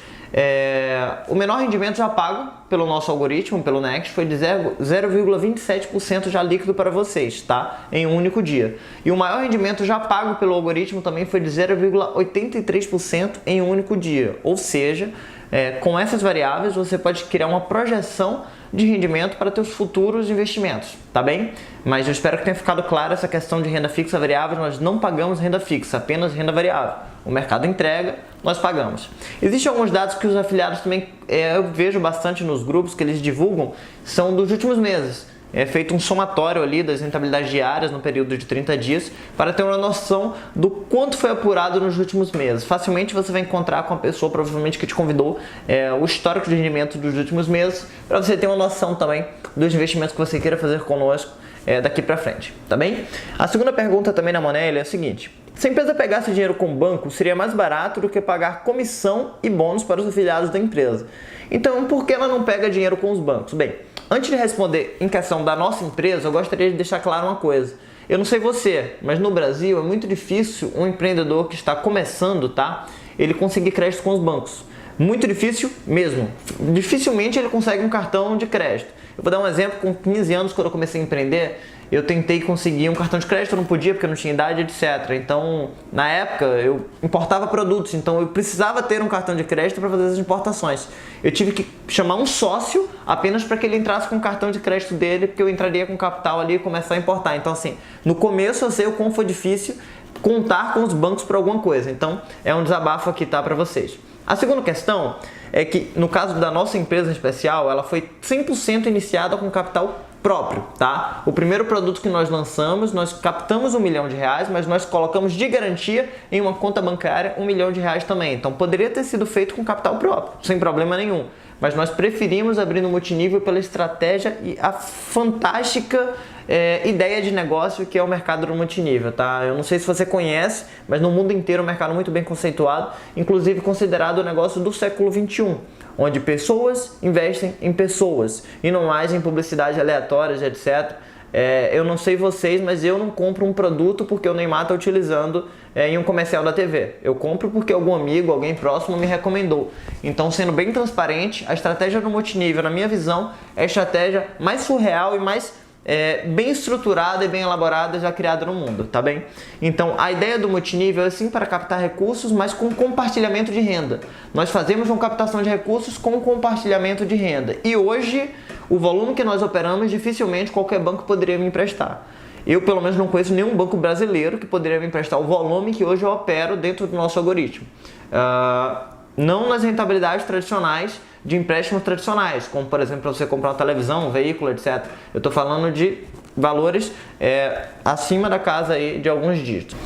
o menor rendimento já pago pelo nosso algoritmo, pelo Next, foi de 0,27% já líquido para vocês, tá? Em um único dia. E o maior rendimento já pago pelo algoritmo também foi de 0,83% em um único dia. Ou seja, com essas variáveis você pode criar uma projeção de rendimento para teus futuros investimentos, tá bem? Mas eu espero que tenha ficado claro essa questão de renda fixa variável. Nós não pagamos renda fixa, apenas renda variável. O mercado entrega, nós pagamos. Existem alguns dados que os afiliados também, eu vejo bastante nos grupos que eles divulgam, são dos últimos meses. É feito um somatório ali das rentabilidades diárias no período de 30 dias para ter uma noção do quanto foi apurado nos últimos meses. Facilmente você vai encontrar com a pessoa, provavelmente, que te convidou, o histórico de rendimento dos últimos meses, para você ter uma noção também dos investimentos que você queira fazer conosco daqui para frente, tá bem? A segunda pergunta também na Monelli é a seguinte: se a empresa pegasse dinheiro com o banco, seria mais barato do que pagar comissão e bônus para os afiliados da empresa. Então, por que ela não pega dinheiro com os bancos? Bem, antes de responder em questão da nossa empresa, eu gostaria de deixar claro uma coisa. Eu não sei você, mas no Brasil é muito difícil um empreendedor que está começando, tá? Ele conseguir crédito com os bancos. Muito difícil mesmo. Dificilmente ele consegue um cartão de crédito. Eu vou dar um exemplo. Com 15 anos, quando eu comecei a empreender, eu tentei conseguir um cartão de crédito, eu não podia porque eu não tinha idade, etc. Então, na época, eu importava produtos, então eu precisava ter um cartão de crédito para fazer as importações. Eu tive que chamar um sócio apenas para que ele entrasse com o cartão de crédito dele, porque eu entraria com capital ali e começar a importar. Então, assim, no começo eu sei o quão foi difícil contar com os bancos para alguma coisa. Então, é um desabafo aqui, tá, para vocês. A segunda questão é que, no caso da nossa empresa em especial, ela foi 100% iniciada com capital próprio, tá? O primeiro produto que nós lançamos, nós captamos R$1 milhão, mas nós colocamos de garantia em uma conta bancária R$1 milhão também. Então, poderia ter sido feito com capital próprio, sem problema nenhum. Mas nós preferimos abrir no multinível pela estratégia e a fantástica ideia de negócio que é o mercado do multinível, tá? Eu não sei se você conhece, mas no mundo inteiro é um mercado muito bem conceituado, inclusive considerado o negócio do século XXI, onde pessoas investem em pessoas e não mais em publicidade aleatórias, etc. Eu não sei vocês, mas eu não compro um produto porque o Neymar está utilizando em um comercial da TV. Eu compro porque algum amigo, alguém próximo me recomendou. Então, sendo bem transparente, a estratégia do multinível, na minha visão, é a estratégia mais surreal e mais bem estruturada e bem elaborada já criada no mundo, tá bem? Então, a ideia do multinível é sim para captar recursos, mas com compartilhamento de renda. Nós fazemos uma captação de recursos com compartilhamento de renda. E hoje, o volume que nós operamos, dificilmente qualquer banco poderia me emprestar. Eu, pelo menos, não conheço nenhum banco brasileiro que poderia me emprestar o volume que hoje eu opero dentro do nosso algoritmo. Não nas rentabilidades tradicionais de empréstimos tradicionais, como, por exemplo, para você comprar uma televisão, um veículo, etc. Eu estou falando de valores acima da casa aí de alguns dígitos.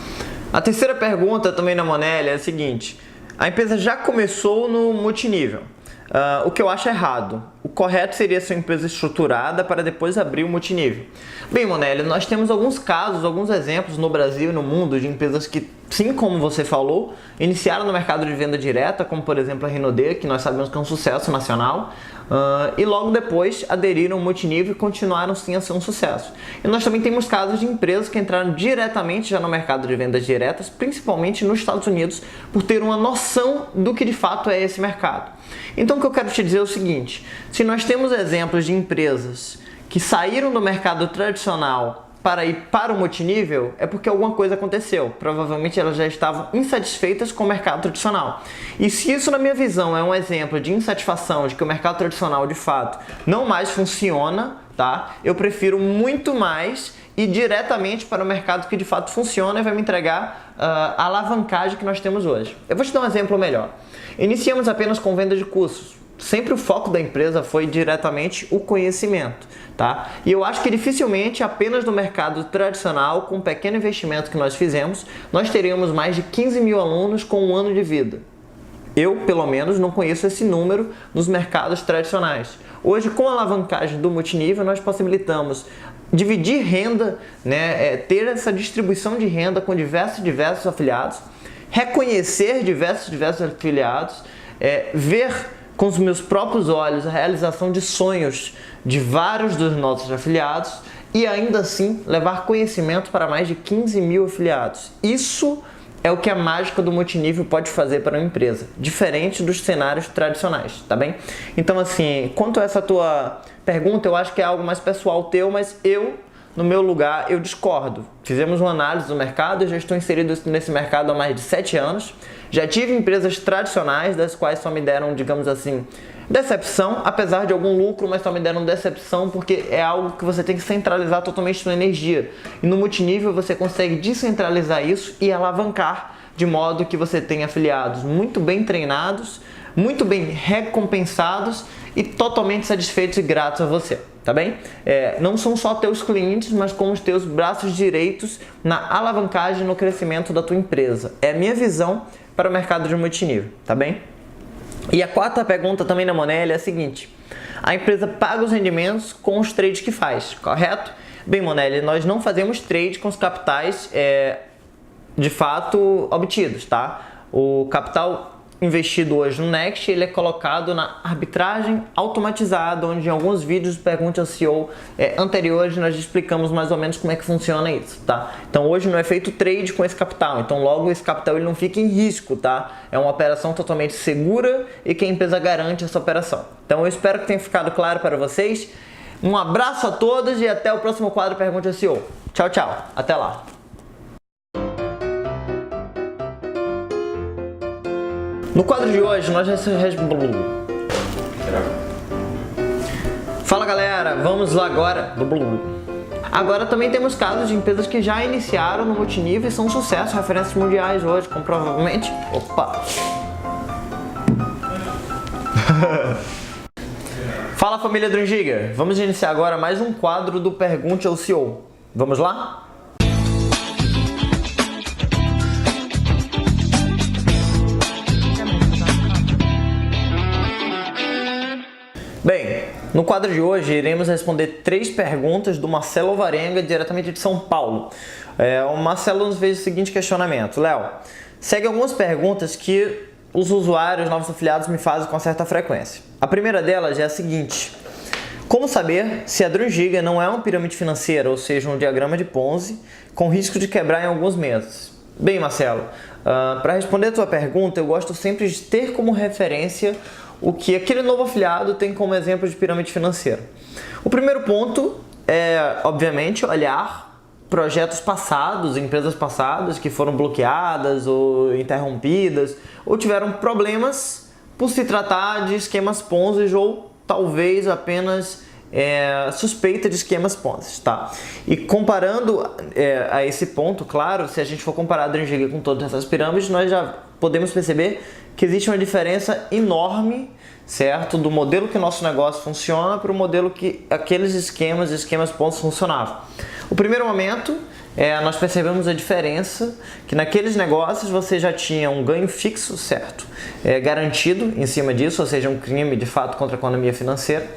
A terceira pergunta também na Monelli é a seguinte: a empresa já começou no multinível. O que eu acho errado. O correto seria ser uma empresa estruturada para depois abrir o multinível. Bem, Monelli, nós temos alguns casos, alguns exemplos no Brasil e no mundo de empresas que, sim, como você falou, iniciaram no mercado de venda direta, como por exemplo a Rinode, que nós sabemos que é um sucesso nacional, e logo depois aderiram ao multinível e continuaram sim a ser um sucesso. E nós também temos casos de empresas que entraram diretamente já no mercado de vendas diretas, principalmente nos Estados Unidos, por ter uma noção do que de fato é esse mercado. Então o que eu quero te dizer é o seguinte: se nós temos exemplos de empresas que saíram do mercado tradicional para ir para o multinível, é porque alguma coisa aconteceu. Provavelmente elas já estavam insatisfeitas com o mercado tradicional. E se isso, na minha visão, é um exemplo de insatisfação, de que o mercado tradicional, de fato, não mais funciona, tá? Eu prefiro muito mais ir diretamente para o mercado que de fato funciona e vai me entregar a alavancagem que nós temos hoje. Eu vou te dar um exemplo melhor. Iniciamos apenas com venda de cursos. Sempre o foco da empresa foi diretamente o conhecimento, tá? E eu acho que dificilmente apenas no mercado tradicional, com um pequeno investimento que nós fizemos, nós teríamos mais de 15 mil alunos com um ano de vida. Eu, pelo menos, não conheço esse número nos mercados tradicionais. Hoje, com a alavancagem do multinível, nós possibilitamos dividir renda, né? Ter essa distribuição de renda com diversos afiliados, reconhecer diversos afiliados, ver com os meus próprios olhos a realização de sonhos de vários dos nossos afiliados e ainda assim levar conhecimento para mais de 15 mil afiliados. Isso é o que a mágica do multinível pode fazer para uma empresa, diferente dos cenários tradicionais, tá bem? Então, assim, quanto a essa tua pergunta, eu acho que é algo mais pessoal teu, mas no meu lugar, eu discordo. Fizemos uma análise do mercado, eu já estou inserido nesse mercado há mais de 7 anos. Já tive empresas tradicionais, das quais só me deram, digamos assim, decepção, apesar de algum lucro, mas só me deram decepção porque é algo que você tem que centralizar totalmente sua energia. E no multinível você consegue descentralizar isso e alavancar de modo que você tenha afiliados muito bem treinados, muito bem recompensados e totalmente satisfeitos e gratos a você, tá bem? Não são só teus clientes, mas como os teus braços direitos na alavancagem e no crescimento da tua empresa. É a minha visão para o mercado de multinível, tá bem? E a quarta pergunta também na Monelli é a seguinte: a empresa paga os rendimentos com os trades que faz, correto? Bem, Monelli, nós não fazemos trade com os capitais de fato obtidos, tá? O capital investido hoje no Next, ele é colocado na arbitragem automatizada, onde em alguns vídeos Pergunte ao CEO anteriores nós explicamos mais ou menos como é que funciona isso, tá? Então hoje não é feito trade com esse capital, então logo esse capital ele não fica em risco, tá? É uma operação totalmente segura e que a empresa garante essa operação. Então eu espero que tenha ficado claro para vocês. Um abraço a todos e até o próximo quadro Pergunte ao CEO. Tchau, tchau. Até lá. No quadro de hoje, nós Fala galera, vamos lá agora. Agora também temos casos de empresas que já iniciaram no multinível e são sucessos, referências mundiais hoje, como provavelmente... Opa! Fala, família Dream Giga! Vamos iniciar agora mais um quadro do Pergunte ao CEO. Vamos lá? Bem, no quadro de hoje iremos responder 3 perguntas do Marcelo Alvarenga, diretamente de São Paulo. O Marcelo nos fez o seguinte questionamento: Léo, segue algumas perguntas que os usuários, novos afiliados, me fazem com certa frequência. A primeira delas é a seguinte: como saber se a Dream Giga não é uma pirâmide financeira, ou seja, um diagrama de Ponzi, com risco de quebrar em alguns meses? Bem, Marcelo, para responder a tua pergunta, eu gosto sempre de ter como referência o que aquele novo afiliado tem como exemplo de pirâmide financeira. O primeiro ponto é, obviamente, olhar projetos passados, empresas passadas que foram bloqueadas ou interrompidas ou tiveram problemas por se tratar de esquemas Ponzi ou talvez apenas suspeita de esquemas Ponzi, tá? E comparando a esse ponto, claro, se a gente for comparar a Dream Giga com todas essas pirâmides, nós já podemos perceber que existe uma diferença enorme, certo? Do modelo que o nosso negócio funciona para o modelo que aqueles esquemas Ponzi funcionavam. O primeiro momento, nós percebemos a diferença que naqueles negócios você já tinha um ganho fixo, certo? Garantido em cima disso, ou seja, um crime de fato contra a economia financeira.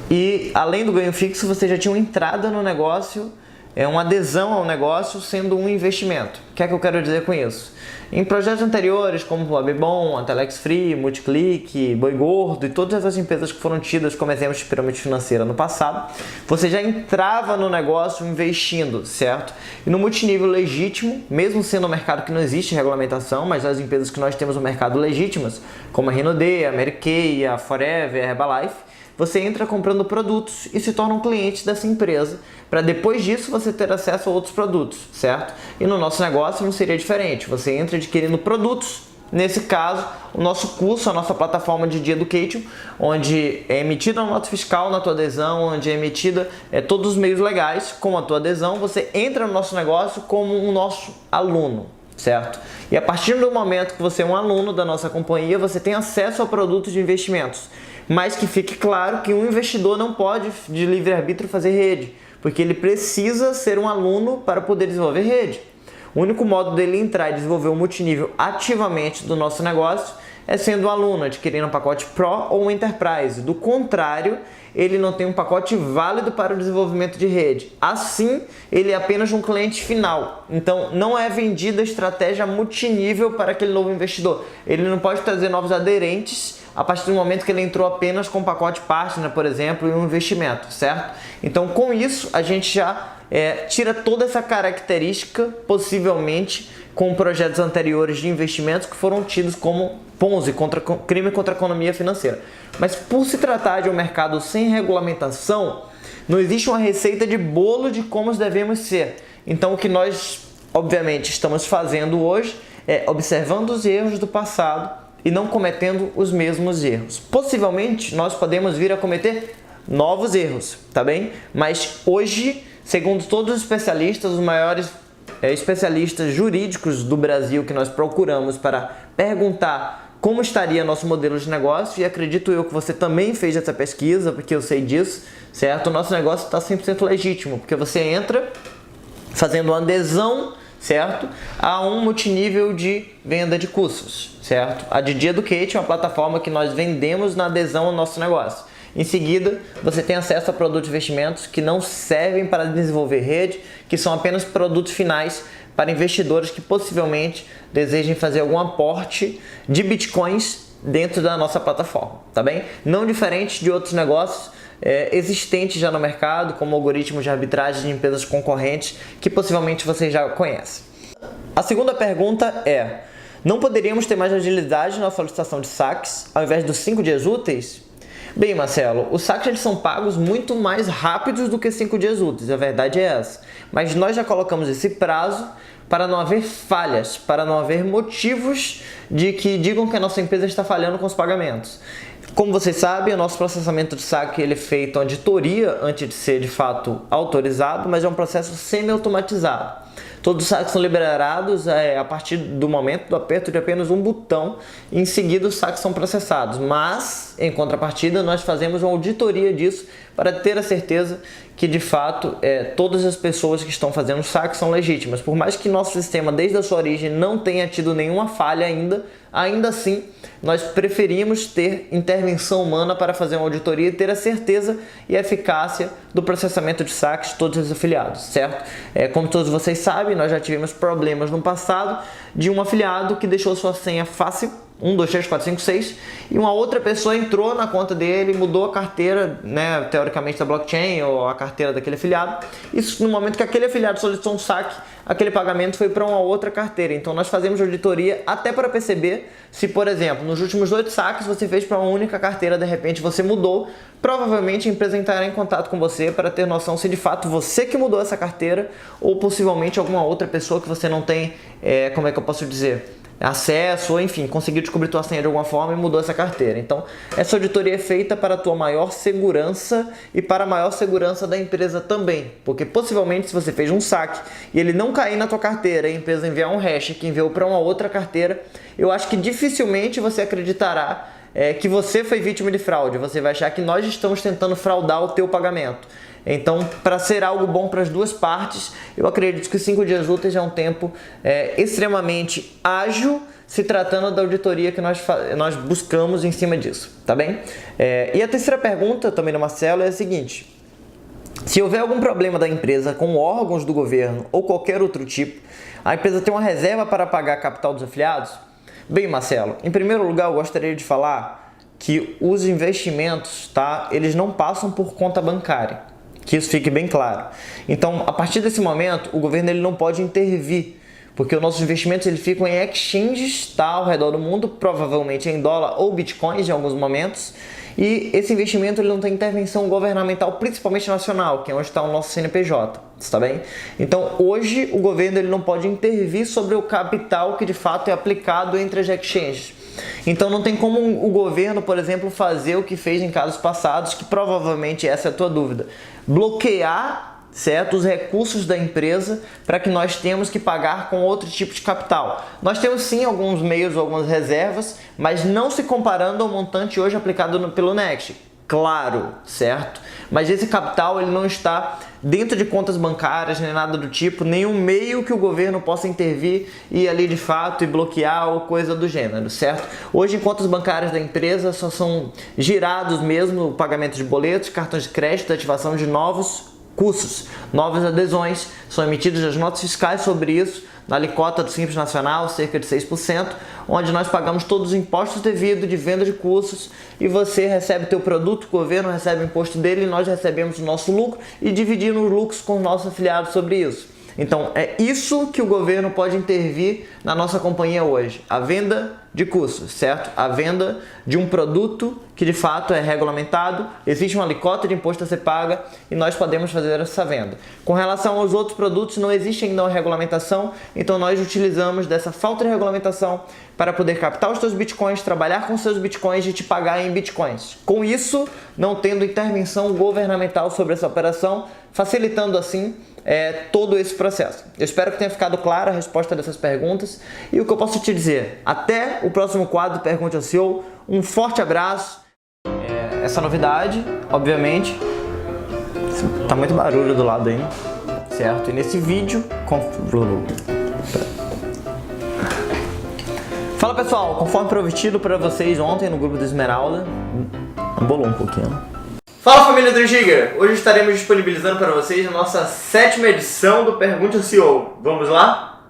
E além do ganho fixo, você já tinha uma entrada no negócio, uma adesão ao negócio sendo um investimento. O que é que eu quero dizer com isso? Em projetos anteriores, como a Bebom, a Telex Free, Multiclick, Boi Gordo e todas essas empresas que foram tidas como exemplos de pirâmide financeira no passado, você já entrava no negócio investindo, certo? E no multinível legítimo, mesmo sendo um mercado que não existe regulamentação, mas as empresas que nós temos no mercado legítimas, como a Rinode, a Mary Kay, a Forever, a Herbalife, você entra comprando produtos e se torna um cliente dessa empresa, para depois disso você ter acesso a outros produtos, certo? E no nosso negócio não seria diferente, você entra adquirindo produtos, nesse caso, o nosso curso, a nossa plataforma de Education, onde é emitida a nota fiscal na tua adesão, onde é emitida todos os meios legais com a tua adesão, você entra no nosso negócio como um nosso aluno, certo? E a partir do momento que você é um aluno da nossa companhia, você tem acesso a produtos de investimentos. Mas que fique claro que um investidor não pode, de livre-arbítrio, fazer rede, porque ele precisa ser um aluno para poder desenvolver rede. O único modo dele entrar e desenvolver o multinível ativamente do nosso negócio é sendo um aluno, adquirindo um pacote Pro ou um Enterprise. Do contrário, ele não tem um pacote válido para o desenvolvimento de rede. Assim, ele é apenas um cliente final. Então, não é vendida a estratégia multinível para aquele novo investidor. Ele não pode trazer novos aderentes a partir do momento que ele entrou apenas com um pacote Partner, por exemplo, e um investimento, certo? Então, com isso, a gente já tira toda essa característica, possivelmente, com projetos anteriores de investimentos que foram tidos como Ponzi, crime contra a economia financeira. Mas por se tratar de um mercado sem regulamentação, não existe uma receita de bolo de como devemos ser. Então, o que nós, obviamente, estamos fazendo hoje é observando os erros do passado e não cometendo os mesmos erros. Possivelmente, nós podemos vir a cometer novos erros, tá bem? Mas hoje, segundo todos os especialistas, os maiores especialistas jurídicos do Brasil que nós procuramos para perguntar como estaria nosso modelo de negócio, e acredito eu que você também fez essa pesquisa, porque eu sei disso, certo? O nosso negócio está 100% legítimo, porque você entra fazendo uma adesão, certo? A um multinível de venda de cursos, certo? A Didi Education é uma plataforma que nós vendemos na adesão ao nosso negócio. Em seguida, você tem acesso a produtos de investimentos que não servem para desenvolver rede, que são apenas produtos finais para investidores que possivelmente desejem fazer algum aporte de bitcoins dentro da nossa plataforma, tá bem? Não diferente de outros negócios existentes já no mercado, como algoritmos de arbitragem de empresas concorrentes, que possivelmente vocês já conhecem. A segunda pergunta é: não poderíamos ter mais agilidade na solicitação de saques ao invés dos 5 dias úteis? Bem, Marcelo, os saques eles são pagos muito mais rápidos do que 5 dias úteis, a verdade é essa. Mas nós já colocamos esse prazo para não haver falhas, para não haver motivos de que digam que a nossa empresa está falhando com os pagamentos. Como vocês sabem, o nosso processamento de saque ele é feito a auditoria antes de ser de fato autorizado, mas é um processo semi-automatizado. Todos os saques são liberados a partir do momento do aperto de apenas um botão e em seguida os saques são processados. Mas, em contrapartida, nós fazemos uma auditoria disso para ter a certeza que, de fato, todas as pessoas que estão fazendo o saque são legítimas. Por mais que nosso sistema, desde a sua origem, não tenha tido nenhuma falha ainda assim, nós preferimos ter intervenção humana para fazer uma auditoria e ter a certeza e a eficácia do processamento de saques de todos os afiliados, certo? Como todos vocês sabem, nós já tivemos problemas no passado de um afiliado que deixou sua senha fácil, 1, 2, 3, 4, 5, 6, e uma outra pessoa entrou na conta dele, mudou a carteira, né, teoricamente da blockchain ou a carteira daquele afiliado. Isso no momento que aquele afiliado solicitou um saque, aquele pagamento foi para uma outra carteira. Então nós fazemos auditoria até para perceber se, por exemplo, nos últimos 8 saques você fez para uma única carteira, de repente você mudou, provavelmente a empresa entrará em contato com você para ter noção se de fato você que mudou essa carteira ou possivelmente alguma outra pessoa que você não tem, como é que eu posso dizer, acesso, ou enfim, conseguiu descobrir tua senha de alguma forma e mudou essa carteira. Então, essa auditoria é feita para a tua maior segurança e para a maior segurança da empresa também, porque possivelmente se você fez um saque e ele não cair na tua carteira e a empresa enviar um hash que enviou para uma outra carteira, eu acho que dificilmente você acreditará que você foi vítima de fraude. Você vai achar que nós estamos tentando fraudar o teu pagamento. Então, para ser algo bom para as duas partes, eu acredito que 5 dias úteis é um tempo extremamente ágil, se tratando da auditoria que nós buscamos em cima disso, tá bem? E a terceira pergunta, também do Marcelo, é a seguinte: se houver algum problema da empresa com órgãos do governo ou qualquer outro tipo, a empresa tem uma reserva para pagar a capital dos afiliados? Bem, Marcelo, em primeiro lugar eu gostaria de falar que os investimentos, tá, eles não passam por conta bancária. Que isso fique bem claro. Então, a partir desse momento, o governo ele não pode intervir, porque os nossos investimentos eles ficam em exchanges, tá, ao redor do mundo, provavelmente em dólar ou bitcoins em alguns momentos, e esse investimento ele não tem intervenção governamental, principalmente nacional, que é onde está o nosso CNPJ, está bem? Então, hoje, o governo ele não pode intervir sobre o capital que de fato é aplicado entre as exchanges. Então não tem como o governo, por exemplo, fazer o que fez em casos passados, que provavelmente essa é a tua dúvida, bloquear, certo, os recursos da empresa para que nós temos que pagar com outro tipo de capital. Nós temos sim alguns meios, algumas reservas, mas não se comparando ao montante hoje aplicado pelo Next. Claro, certo? Mas esse capital ele não está dentro de contas bancárias nem nada do tipo, nenhum meio que o governo possa intervir e ali de fato e bloquear ou coisa do gênero, certo? Hoje em contas bancárias da empresa só são girados mesmo o pagamento de boletos, cartões de crédito, ativação de novos custos, novas adesões, são emitidas as notas fiscais sobre isso, na alíquota do Simples Nacional, cerca de 6%, onde nós pagamos todos os impostos devidos de venda de cursos e você recebe teu produto, o governo recebe o imposto dele e nós recebemos o nosso lucro e dividimos os lucros com os nossos afiliados sobre isso. Então, é isso que o governo pode intervir na nossa companhia hoje, a venda de cursos, certo? A venda de um produto que de fato é regulamentado, existe uma alíquota de imposto a ser paga e nós podemos fazer essa venda. Com relação aos outros produtos, não existe ainda uma regulamentação, então nós utilizamos dessa falta de regulamentação para poder captar os seus bitcoins, trabalhar com seus bitcoins e te pagar em bitcoins. Com isso, não tendo intervenção governamental sobre essa operação, facilitando assim todo esse processo. Eu espero que tenha ficado clara a resposta dessas perguntas e o que eu posso te dizer, até o próximo quadro Pergunte ao CEO, um forte abraço. Essa novidade, obviamente, tá muito barulho do lado aí, certo? E nesse vídeo, fala pessoal, conforme prometido para vocês ontem no grupo do Esmeralda, embolou um pouquinho. Fala família do Giga! Hoje estaremos disponibilizando para vocês a nossa 7ª edição do Pergunte ao CEO. Vamos lá?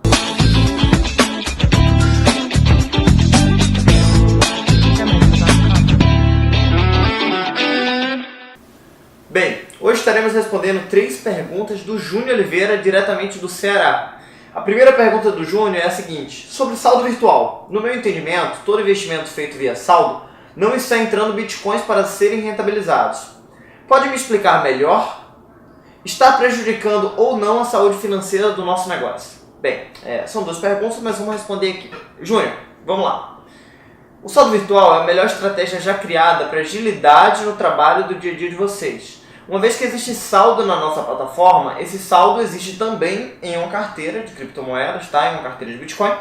Bem, hoje estaremos respondendo 3 perguntas do Júnior Oliveira, diretamente do Ceará. A primeira pergunta do Júnior é a seguinte: sobre saldo virtual. No meu entendimento, todo investimento feito via saldo não está entrando bitcoins para serem rentabilizados. Pode me explicar melhor? Está prejudicando ou não a saúde financeira do nosso negócio? Bem, são 2 perguntas, mas vamos responder aqui. Júnior, vamos lá. O saldo virtual é a melhor estratégia já criada para agilidade no trabalho do dia a dia de vocês. Uma vez que existe saldo na nossa plataforma, esse saldo existe também em uma carteira de criptomoedas, tá? Em uma carteira de Bitcoin,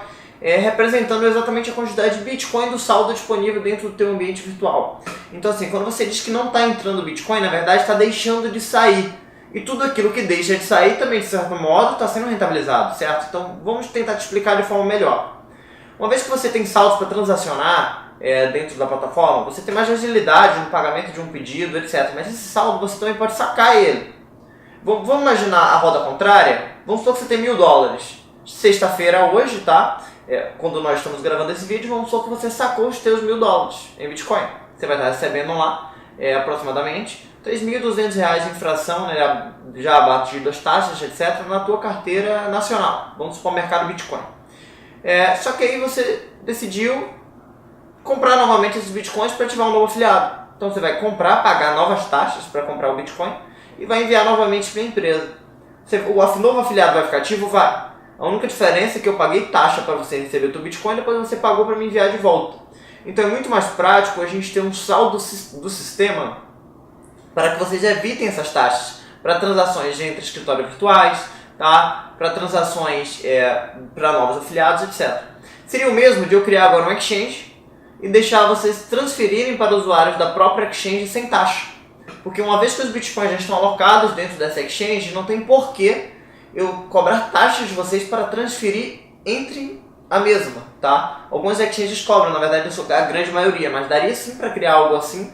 representando exatamente a quantidade de Bitcoin do saldo disponível dentro do teu ambiente virtual. Então assim, quando você diz que não está entrando Bitcoin, na verdade está deixando de sair. E tudo aquilo que deixa de sair também, de certo modo, está sendo rentabilizado, certo? Então vamos tentar te explicar de forma melhor. Uma vez que você tem saldos para transacionar dentro da plataforma, você tem mais agilidade no pagamento de um pedido, etc. Mas esse saldo você também pode sacar ele. Vamos imaginar a roda contrária? Vamos supor que você tem $1.000. Sexta-feira hoje, tá? Quando nós estamos gravando esse vídeo, vamos supor que você sacou os teus $1.000 em Bitcoin. Você vai estar recebendo lá aproximadamente R$3.200 em fração, né, já abatido as taxas, etc., na tua carteira nacional. Vamos supor o mercado Bitcoin. Só que aí você decidiu comprar novamente esses Bitcoins para ativar um novo afiliado. Então você vai comprar, pagar novas taxas para comprar o Bitcoin e vai enviar novamente para a empresa. O novo afiliado vai ficar ativo? Vai. A única diferença é que eu paguei taxa para você receber o teu Bitcoin e depois você pagou para me enviar de volta. Então é muito mais prático a gente ter um saldo do sistema para que vocês evitem essas taxas para transações entre escritórios virtuais, tá? Para transações para novos afiliados, etc. Seria o mesmo de eu criar agora um exchange e deixar vocês transferirem para usuários da própria exchange sem taxa. Porque uma vez que os bitcoins já estão alocados dentro dessa exchange, não tem porquê eu cobrar taxas de vocês para transferir entre a mesma, tá? Algumas exchanges cobram, na verdade eu sou a grande maioria, mas daria sim para criar algo assim.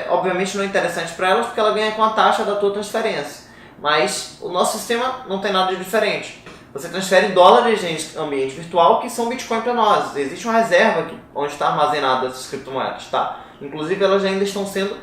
Obviamente não é interessante para elas porque ela ganha com a taxa da tua transferência. Mas o nosso sistema não tem nada de diferente. Você transfere dólares em ambiente virtual que são Bitcoin para nós. Existe uma reserva aqui onde está armazenada essas criptomoedas, tá? Inclusive elas ainda estão sendo,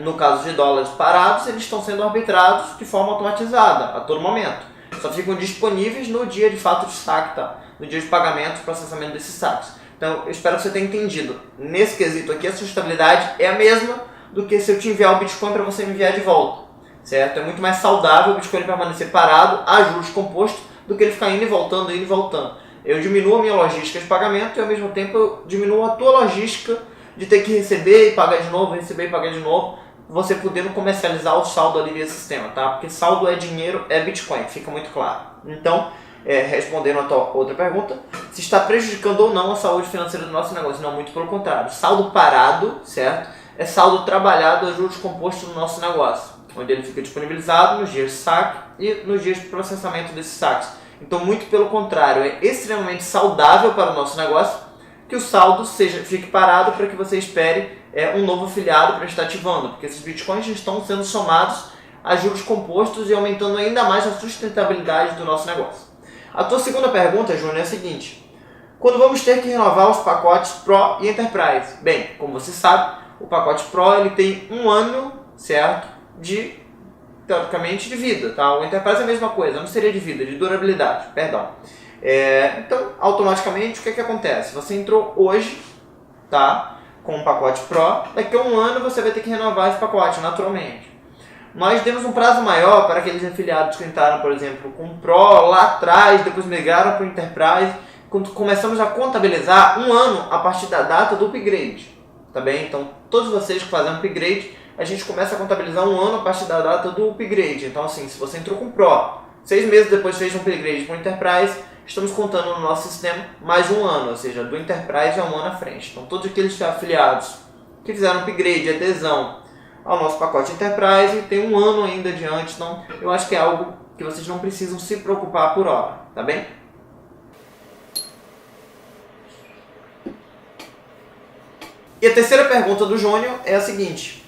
no caso de dólares parados, eles estão sendo arbitrados de forma automatizada a todo momento. Só ficam disponíveis no dia de fato de saque, tá? No dia de pagamento e processamento desses saques. Então eu espero que você tenha entendido. Nesse quesito aqui a sustentabilidade é a mesma do que se eu te enviar o Bitcoin para você me enviar de volta. Certo? É muito mais saudável o Bitcoin permanecer parado a juros compostos do que ele ficar indo e voltando, indo e voltando. Eu diminuo a minha logística de pagamento e ao mesmo tempo eu diminuo a tua logística de ter que receber e pagar de novo, receber e pagar de novo, você podendo comercializar o saldo ali via sistema, tá? Porque saldo é dinheiro, é Bitcoin, fica muito claro. Então, respondendo a tua outra pergunta, se está prejudicando ou não a saúde financeira do nosso negócio? Não, muito pelo contrário. Saldo parado, certo? É saldo trabalhado a juros compostos no nosso negócio, onde ele fica disponibilizado nos dias de saque e nos dias de processamento desses saques. Então, muito pelo contrário, é extremamente saudável para o nosso negócio que o saldo fique parado para que você espere um novo afiliado para estar ativando, porque esses bitcoins estão sendo somados a juros compostos e aumentando ainda mais a sustentabilidade do nosso negócio. A tua segunda pergunta, Júnior, é a seguinte: quando vamos ter que renovar os pacotes Pro e Enterprise? Bem, como você sabe, o pacote Pro ele tem 1 ano, certo, teoricamente de vida, tá? O Enterprise é a mesma coisa, não seria de vida, de durabilidade, perdão. Então, automaticamente, o que acontece? Você entrou hoje, tá, com um pacote Pro, daqui a 1 ano você vai ter que renovar esse pacote, naturalmente. Nós demos um prazo maior para aqueles afiliados que entraram, por exemplo, com o Pro lá atrás, depois migraram para o Enterprise, quando começamos a contabilizar 1 ano a partir da data do upgrade, tá bem? Então, todos vocês que fazem um upgrade, a gente começa a contabilizar 1 ano a partir da data do upgrade. Então, assim, se você entrou com o Pro, 6 meses depois fez um upgrade para o Enterprise, estamos contando no nosso sistema mais 1 ano, ou seja, do Enterprise a 1 ano à frente. Então, todos aqueles afiliados que fizeram upgrade, adesão ao nosso pacote Enterprise, tem 1 ano ainda adiante. Então, eu acho que é algo que vocês não precisam se preocupar por hora, tá bem? E a terceira pergunta do Júnior é a seguinte: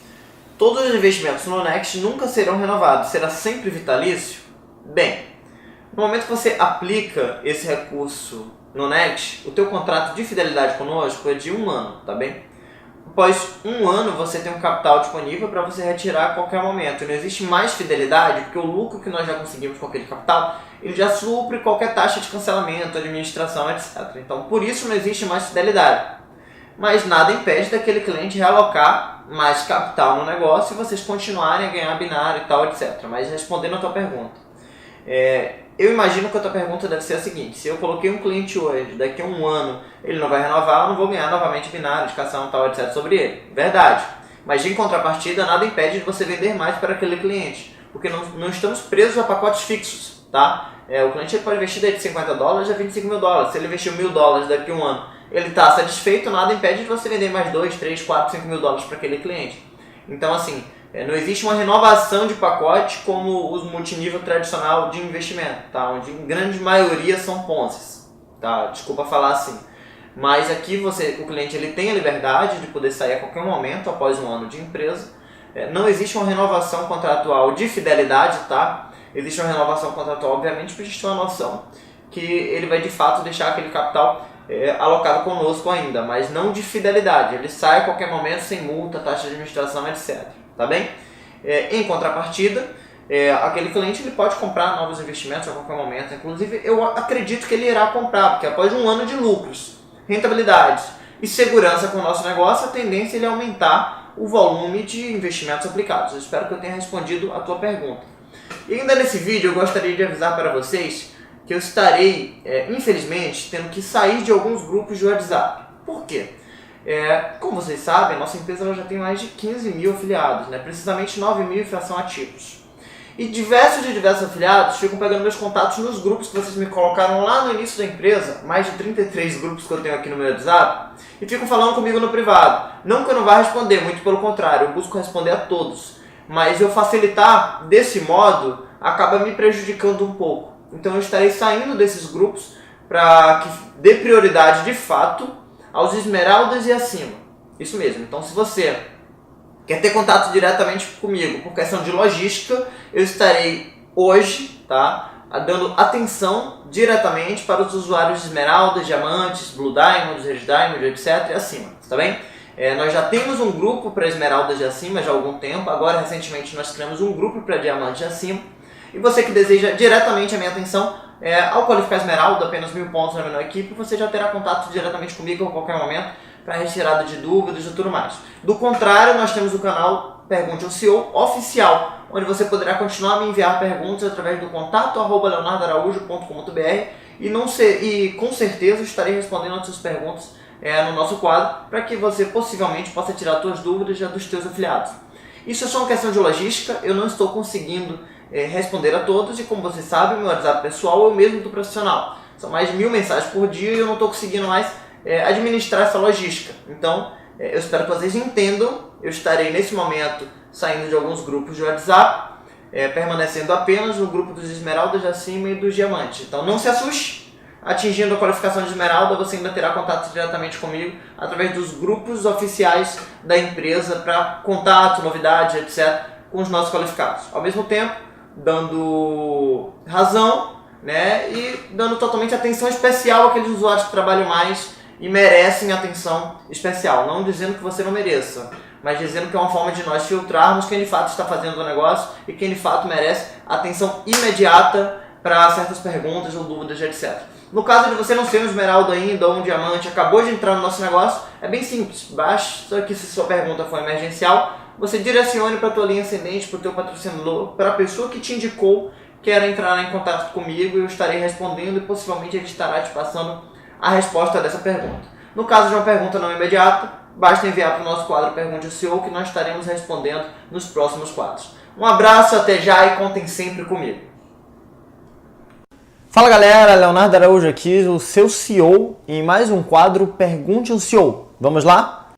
todos os investimentos no Next nunca serão renovados, será sempre vitalício? Bem, no momento que você aplica esse recurso no Next, o teu contrato de fidelidade conosco é de 1 ano, tá bem? Após 1 ano você tem um capital disponível para você retirar a qualquer momento. Não existe mais fidelidade, porque o lucro que nós já conseguimos com aquele capital, ele já supre qualquer taxa de cancelamento, administração, etc. Então, por isso não existe mais fidelidade. Mas nada impede daquele cliente realocar mais capital no negócio e vocês continuarem a ganhar binário e tal, etc. Mas respondendo a tua pergunta, Eu imagino que a tua pergunta deve ser a seguinte: se eu coloquei um cliente hoje, daqui a um ano ele não vai renovar, eu não vou ganhar novamente binário, indicação, tal, etc. sobre ele. Verdade. Mas em contrapartida, nada impede de você vender mais para aquele cliente, porque não estamos presos a pacotes fixos, tá? O cliente pode investir de $50 a $25.000. Se ele investiu $1.000 daqui a um ano, ele está satisfeito, nada impede de você vender mais 2, 3, 4, $5.000 para aquele cliente. Então, assim, não existe uma renovação de pacote como o multinível tradicional de investimento, tá? Onde em grande maioria são Ponzis, tá? Desculpa falar assim. Mas aqui o cliente ele tem a liberdade de poder sair a qualquer momento após um ano de empresa. Não existe uma renovação contratual de fidelidade, tá? Existe uma renovação contratual, obviamente, para a gente ter uma noção que ele vai de fato deixar aquele capital alocado conosco ainda, mas não de fidelidade. Ele sai a qualquer momento sem multa, taxa de administração, etc. Tá bem? Em contrapartida, aquele cliente ele pode comprar novos investimentos a qualquer momento. Inclusive, eu acredito que ele irá comprar, porque após um ano de lucros, rentabilidades e segurança com o nosso negócio, a tendência é ele aumentar o volume de investimentos aplicados. Eu espero que eu tenha respondido a tua pergunta. E ainda nesse vídeo eu gostaria de avisar para vocês que eu estarei, infelizmente, tendo que sair de alguns grupos de WhatsApp. Por quê? Como vocês sabem, nossa empresa ela já tem mais de 15 mil afiliados, né? Precisamente 9 mil em fração ativos. E diversos afiliados ficam pegando meus contatos nos grupos que vocês me colocaram lá no início da empresa, mais de 33 grupos que eu tenho aqui no meu WhatsApp, e ficam falando comigo no privado. Não que eu não vá responder, muito pelo contrário, eu busco responder a todos. Mas eu facilitar desse modo acaba me prejudicando um pouco. Então eu estarei saindo desses grupos para que dê prioridade de fato aos esmeraldas e acima. Isso mesmo. Então se você quer ter contato diretamente comigo por questão de logística, eu estarei hoje, tá, dando atenção diretamente para os usuários de esmeraldas, diamantes, blue diamonds, red diamond, etc. e acima. Tá bem? Nós já temos um grupo para esmeraldas de acima já há algum tempo. Agora recentemente nós criamos um grupo para diamantes de acima. E você que deseja diretamente a minha atenção, ao qualificar esmeralda, apenas 1000 pontos na minha equipe, você já terá contato diretamente comigo a qualquer momento para retirada de dúvidas e tudo mais. Do contrário, nós temos o canal Pergunte ao CEO oficial, onde você poderá continuar a me enviar perguntas através do contato@leonardoaraújo.com.br e com certeza estarei respondendo as suas perguntas no nosso quadro, para que você possivelmente possa tirar suas dúvidas já dos teus afiliados. Isso é só uma questão de logística, eu não estou conseguindo responder a todos, e como você sabe, o meu WhatsApp pessoal é o mesmo do profissional. São mais de 1000 mensagens por dia e eu não estou conseguindo mais administrar essa logística. Então, eu espero que vocês entendam. Eu estarei nesse momento saindo de alguns grupos de WhatsApp, permanecendo apenas no grupo dos esmeraldas de acima e dos diamantes. Então não se assuste. Atingindo a qualificação de esmeralda, você ainda terá contato diretamente comigo através dos grupos oficiais da empresa para contato, novidades, etc., com os nossos qualificados. Ao mesmo tempo, dando razão, né, e dando totalmente atenção especial àqueles usuários que trabalham mais e merecem atenção especial. Não dizendo que você não mereça, mas dizendo que é uma forma de nós filtrarmos quem de fato está fazendo o negócio e quem de fato merece atenção imediata para certas perguntas ou dúvidas, etc. No caso de você não ser um esmeralda ainda ou um diamante, acabou de entrar no nosso negócio, é bem simples. Basta que, se sua pergunta for emergencial, você direcione para a tua linha ascendente, para o teu patrocinador, para a pessoa que te indicou que era entrar em contato comigo, e eu estarei respondendo e possivelmente ele estará te passando a resposta dessa pergunta. No caso de uma pergunta não imediata, basta enviar para o nosso quadro Pergunte ao CEO, que nós estaremos respondendo nos próximos quadros. Um abraço, até já e contem sempre comigo. Fala galera, Leonardo Araújo aqui, o seu CEO, em mais um quadro Pergunte ao CEO. Vamos lá?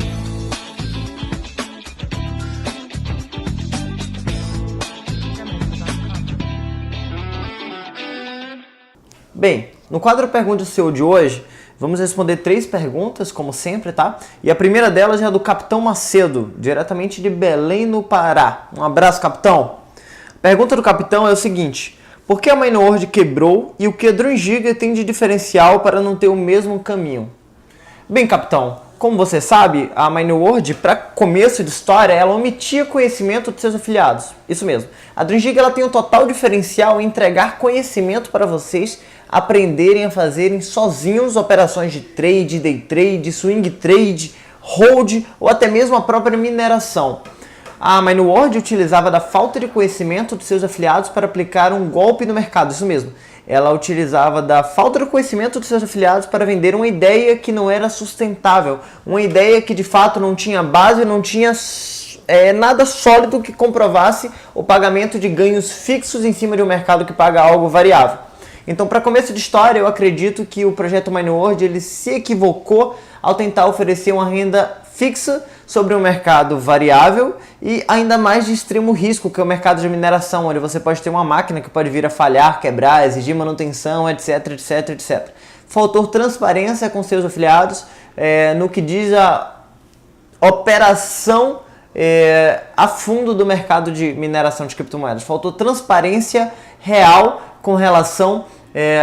Bem, no quadro Pergunte ao CEO de hoje, vamos responder 3 perguntas, como sempre, tá? E a primeira delas é a do Capitão Macedo, diretamente de Belém, no Pará. Um abraço, Capitão! A pergunta do Capitão é o seguinte: por que a MineWorld quebrou e o que a Dream Giga tem de diferencial para não ter o mesmo caminho? Bem, Capitão, como você sabe, a MineWorld, para começo de história, ela omitia conhecimento dos seus afiliados. Isso mesmo. A Dream Giga ela tem um total diferencial em entregar conhecimento para vocês aprenderem a fazerem sozinhos operações de trade, day trade, swing trade, hold ou até mesmo a própria mineração. A MineWorld utilizava da falta de conhecimento dos seus afiliados para aplicar um golpe no mercado, isso mesmo. Ela utilizava da falta de conhecimento dos seus afiliados para vender uma ideia que não era sustentável, uma ideia que de fato não tinha base, não tinha nada sólido que comprovasse o pagamento de ganhos fixos em cima de um mercado que paga algo variável. Então, para começo de história, eu acredito que o projeto MineWorld ele se equivocou ao tentar oferecer uma renda fixa sobre um mercado variável e ainda mais de extremo risco, que é o mercado de mineração, onde você pode ter uma máquina que pode vir a falhar, quebrar, exigir manutenção, etc, etc, etc. Faltou transparência com seus afiliados no que diz a operação a fundo do mercado de mineração de criptomoedas. Faltou transparência real com relação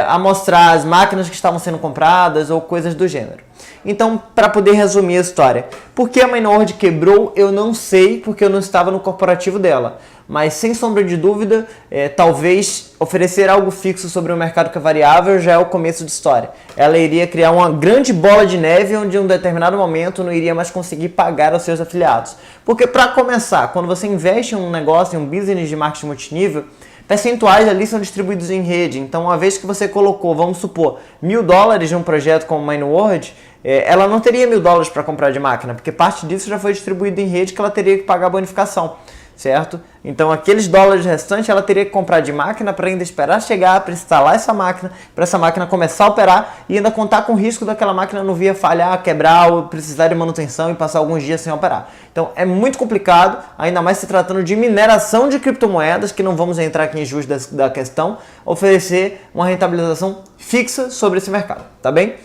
a mostrar as máquinas que estavam sendo compradas ou coisas do gênero. Então, para poder resumir a história, por que a MineWorld quebrou, eu não sei, porque eu não estava no corporativo dela. Mas, sem sombra de dúvida, talvez oferecer algo fixo sobre um mercado que é variável já é o começo de história. Ela iria criar uma grande bola de neve onde em um determinado momento não iria mais conseguir pagar aos seus afiliados. Porque, para começar, quando você investe em um negócio, em um business de marketing multinível, percentuais ali são distribuídos em rede. Então, uma vez que você colocou, vamos supor, $1.000 em um projeto como MineWorld, ela não teria $1.000 para comprar de máquina, porque parte disso já foi distribuído em rede que ela teria que pagar a bonificação, certo? Então, aqueles dólares restantes ela teria que comprar de máquina para ainda esperar chegar, para instalar essa máquina, para essa máquina começar a operar e ainda contar com o risco daquela máquina não vir a falhar, quebrar ou precisar de manutenção e passar alguns dias sem operar. Então, é muito complicado, ainda mais se tratando de mineração de criptomoedas, que não vamos entrar aqui em juros da questão, oferecer uma rentabilização fixa sobre esse mercado, tá bem?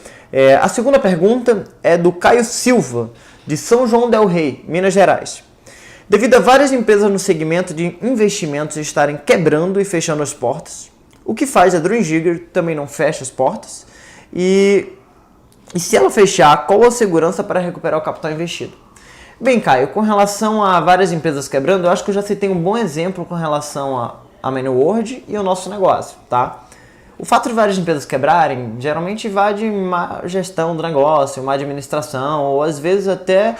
A segunda pergunta é do Caio Silva, de São João del Rei, Minas Gerais. Devido a várias empresas no segmento de investimentos estarem quebrando e fechando as portas, o que faz a Dream Jigger também não fecha as portas? E se ela fechar, qual a segurança para recuperar o capital investido? Bem, Caio, com relação a várias empresas quebrando, eu acho que eu já citei um bom exemplo com relação a MineWorld e o nosso negócio, tá? O fato de várias empresas quebrarem geralmente vai de má gestão do negócio, má administração, ou às vezes até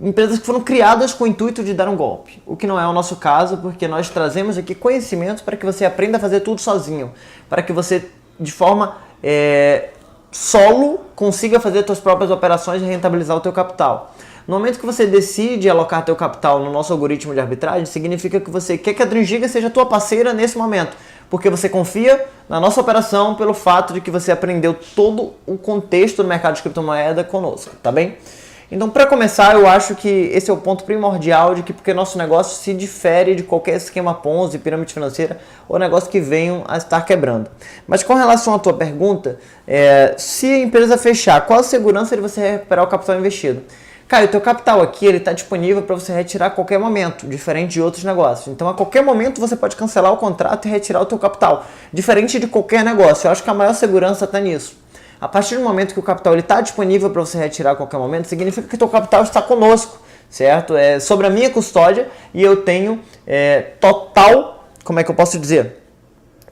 empresas que foram criadas com o intuito de dar um golpe. O que não é o nosso caso, porque nós trazemos aqui conhecimento para que você aprenda a fazer tudo sozinho, para que você, de forma solo, consiga fazer suas próprias operações e rentabilizar o teu capital. No momento que você decide alocar teu capital no nosso algoritmo de arbitragem, significa que você quer que a Dream Jigger seja tua parceira nesse momento, porque você confia na nossa operação pelo fato de que você aprendeu todo o contexto do mercado de criptomoeda conosco, tá bem? Então, para começar, eu acho que esse é o ponto primordial de que porque nosso negócio se difere de qualquer esquema Ponzi, pirâmide financeira ou negócio que venham a estar quebrando. Mas com relação à tua pergunta, se a empresa fechar, qual a segurança de você recuperar o capital investido? Caio, o teu capital aqui ele está disponível para você retirar a qualquer momento, diferente de outros negócios. Então, a qualquer momento você pode cancelar o contrato e retirar o teu capital, diferente de qualquer negócio. Eu acho que a maior segurança está nisso. A partir do momento que o capital está disponível para você retirar a qualquer momento, significa que o teu capital está conosco, certo? É sobre a minha custódia e eu tenho total, como é que eu posso dizer?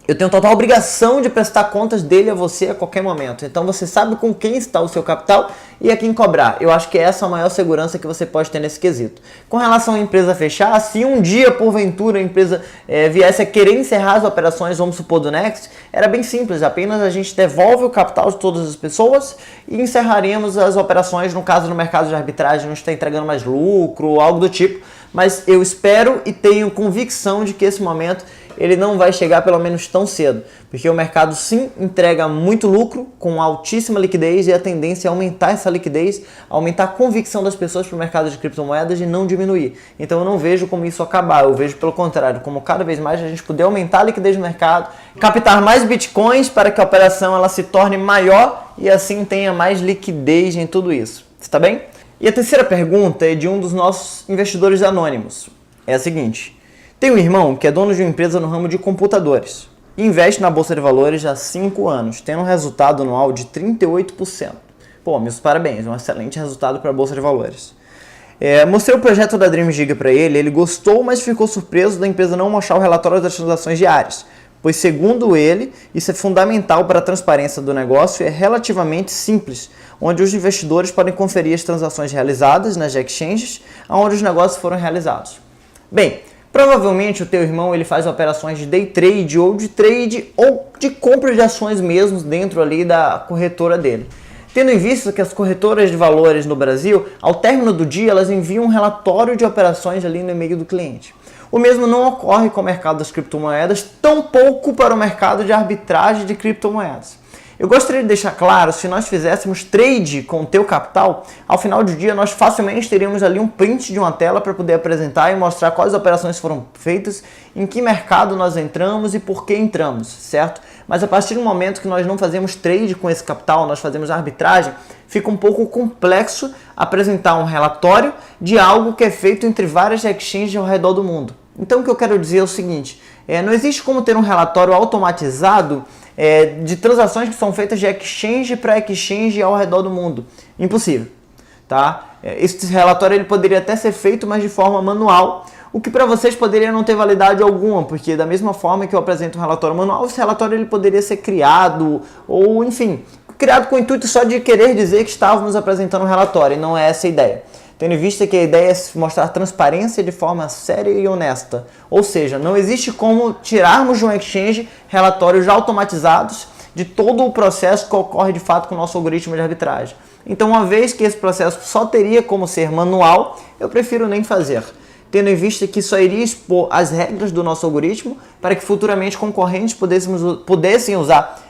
Eu tenho total obrigação de prestar contas dele a você a qualquer momento. Então você sabe com quem está o seu capital e a quem cobrar. Eu acho que essa é a maior segurança que você pode ter nesse quesito. Com relação à empresa fechar, se um dia, porventura, a empresa viesse a querer encerrar as operações, vamos supor, do Next, era bem simples. Apenas a gente devolve o capital de todas as pessoas e encerraríamos as operações, no caso no mercado de arbitragem, não está entregando mais lucro ou algo do tipo. Mas eu espero e tenho convicção de que esse momento ele não vai chegar pelo menos tão cedo, porque o mercado sim entrega muito lucro com altíssima liquidez e a tendência é aumentar essa liquidez, aumentar a convicção das pessoas para o mercado de criptomoedas e não diminuir. Então eu não vejo como isso acabar, eu vejo pelo contrário, como cada vez mais a gente puder aumentar a liquidez do mercado, captar mais bitcoins para que a operação ela se torne maior e assim tenha mais liquidez em tudo isso. Está bem? E a terceira pergunta é de um dos nossos investidores anônimos. É a seguinte: tem um irmão que é dono de uma empresa no ramo de computadores e investe na Bolsa de Valores há 5 anos, tendo um resultado anual de 38%. Pô, meus parabéns, um excelente resultado para a Bolsa de Valores. Mostrei o projeto da Dream Jigger para ele, ele gostou, mas ficou surpreso da empresa não mostrar o relatório das transações diárias, pois segundo ele, isso é fundamental para a transparência do negócio e é relativamente simples, onde os investidores podem conferir as transações realizadas nas exchanges onde os negócios foram realizados. Bem, provavelmente o teu irmão ele faz operações de day trade ou de compra de ações mesmo dentro ali da corretora dele. Tendo em vista que as corretoras de valores no Brasil, ao término do dia, elas enviam um relatório de operações ali no e-mail do cliente. O mesmo não ocorre com o mercado das criptomoedas, tampouco para o mercado de arbitragem de criptomoedas. Eu gostaria de deixar claro, se nós fizéssemos trade com o teu capital, ao final do dia nós facilmente teríamos ali um print de uma tela para poder apresentar e mostrar quais operações foram feitas, em que mercado nós entramos e por que entramos, certo? Mas a partir do momento que nós não fazemos trade com esse capital, nós fazemos arbitragem, fica um pouco complexo apresentar um relatório de algo que é feito entre várias exchanges ao redor do mundo. Então o que eu quero dizer é o seguinte, não existe como ter um relatório automatizado de transações que são feitas de exchange para exchange ao redor do mundo. Impossível. Tá? Esse relatório ele poderia até ser feito, mas de forma manual, o que para vocês poderia não ter validade alguma, porque da mesma forma que eu apresento um relatório manual, esse relatório ele poderia ser criado, ou enfim, criado com o intuito só de querer dizer que estávamos apresentando um relatório, e não é essa a ideia. Tendo em vista que a ideia é mostrar transparência de forma séria e honesta. Ou seja, não existe como tirarmos de um exchange relatórios já automatizados de todo o processo que ocorre de fato com o nosso algoritmo de arbitragem. Então, uma vez que esse processo só teria como ser manual, eu prefiro nem fazer. Tendo em vista que só iria expor as regras do nosso algoritmo para que futuramente concorrentes pudessem usar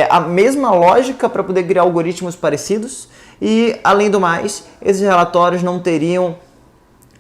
a mesma lógica para poder criar algoritmos parecidos. E, além do mais, esses relatórios não teriam,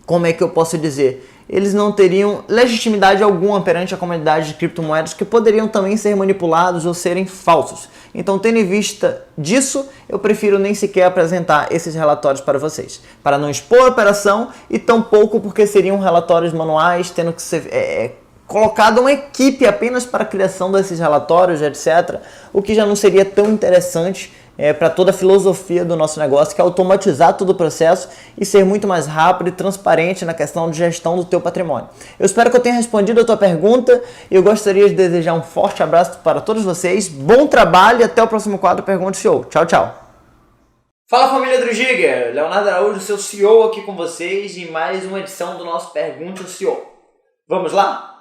como é que eu posso dizer, eles não teriam legitimidade alguma perante a comunidade de criptomoedas, que poderiam também ser manipulados ou serem falsos. Então, tendo em vista disso, eu prefiro nem sequer apresentar esses relatórios para vocês, para não expor a operação e tampouco porque seriam relatórios manuais, tendo que ser colocado uma equipe apenas para a criação desses relatórios, etc., o que já não seria tão interessante para toda a filosofia do nosso negócio, que é automatizar todo o processo e ser muito mais rápido e transparente na questão de gestão do teu patrimônio. Eu espero que eu tenha respondido a tua pergunta e eu gostaria de desejar um forte abraço para todos vocês, bom trabalho e até o próximo quadro Pergunte CEO. Tchau, tchau! Fala família Drugiger, Leonardo Araújo, seu CEO aqui com vocês em mais uma edição do nosso Pergunte ao CEO. Vamos lá?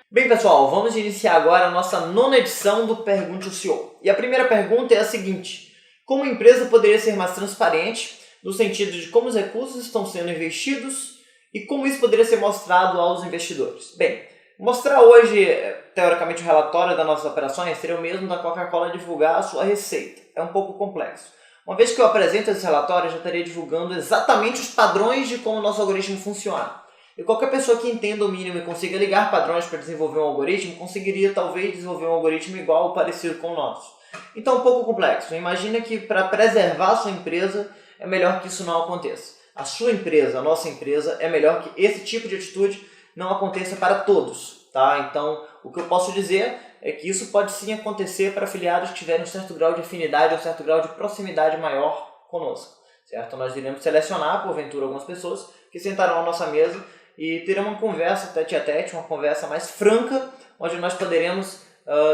Bem pessoal, vamos iniciar agora a nossa 9ª edição do Pergunte ao CEO. E a primeira pergunta é a seguinte: como a empresa poderia ser mais transparente no sentido de como os recursos estão sendo investidos e como isso poderia ser mostrado aos investidores? Bem, mostrar hoje, teoricamente, o relatório das nossas operações seria o mesmo da Coca-Cola divulgar a sua receita. É um pouco complexo. Uma vez que eu apresento esse relatório, eu já estaria divulgando exatamente os padrões de como o nosso algoritmo funciona. E qualquer pessoa que entenda o mínimo e consiga ligar padrões para desenvolver um algoritmo, conseguiria talvez desenvolver um algoritmo igual ou parecido com o nosso. Então é um pouco complexo. Imagina que para preservar a sua empresa, é melhor que isso não aconteça. A sua empresa, a nossa empresa, é melhor que esse tipo de atitude não aconteça para todos. Tá? Então o que eu posso dizer é que isso pode sim acontecer para afiliados que tiverem um certo grau de afinidade ou um certo grau de proximidade maior conosco. Certo? Nós iremos selecionar, porventura, algumas pessoas que sentarão à nossa mesa e teremos uma conversa tete a tete, uma conversa mais franca, onde nós poderemos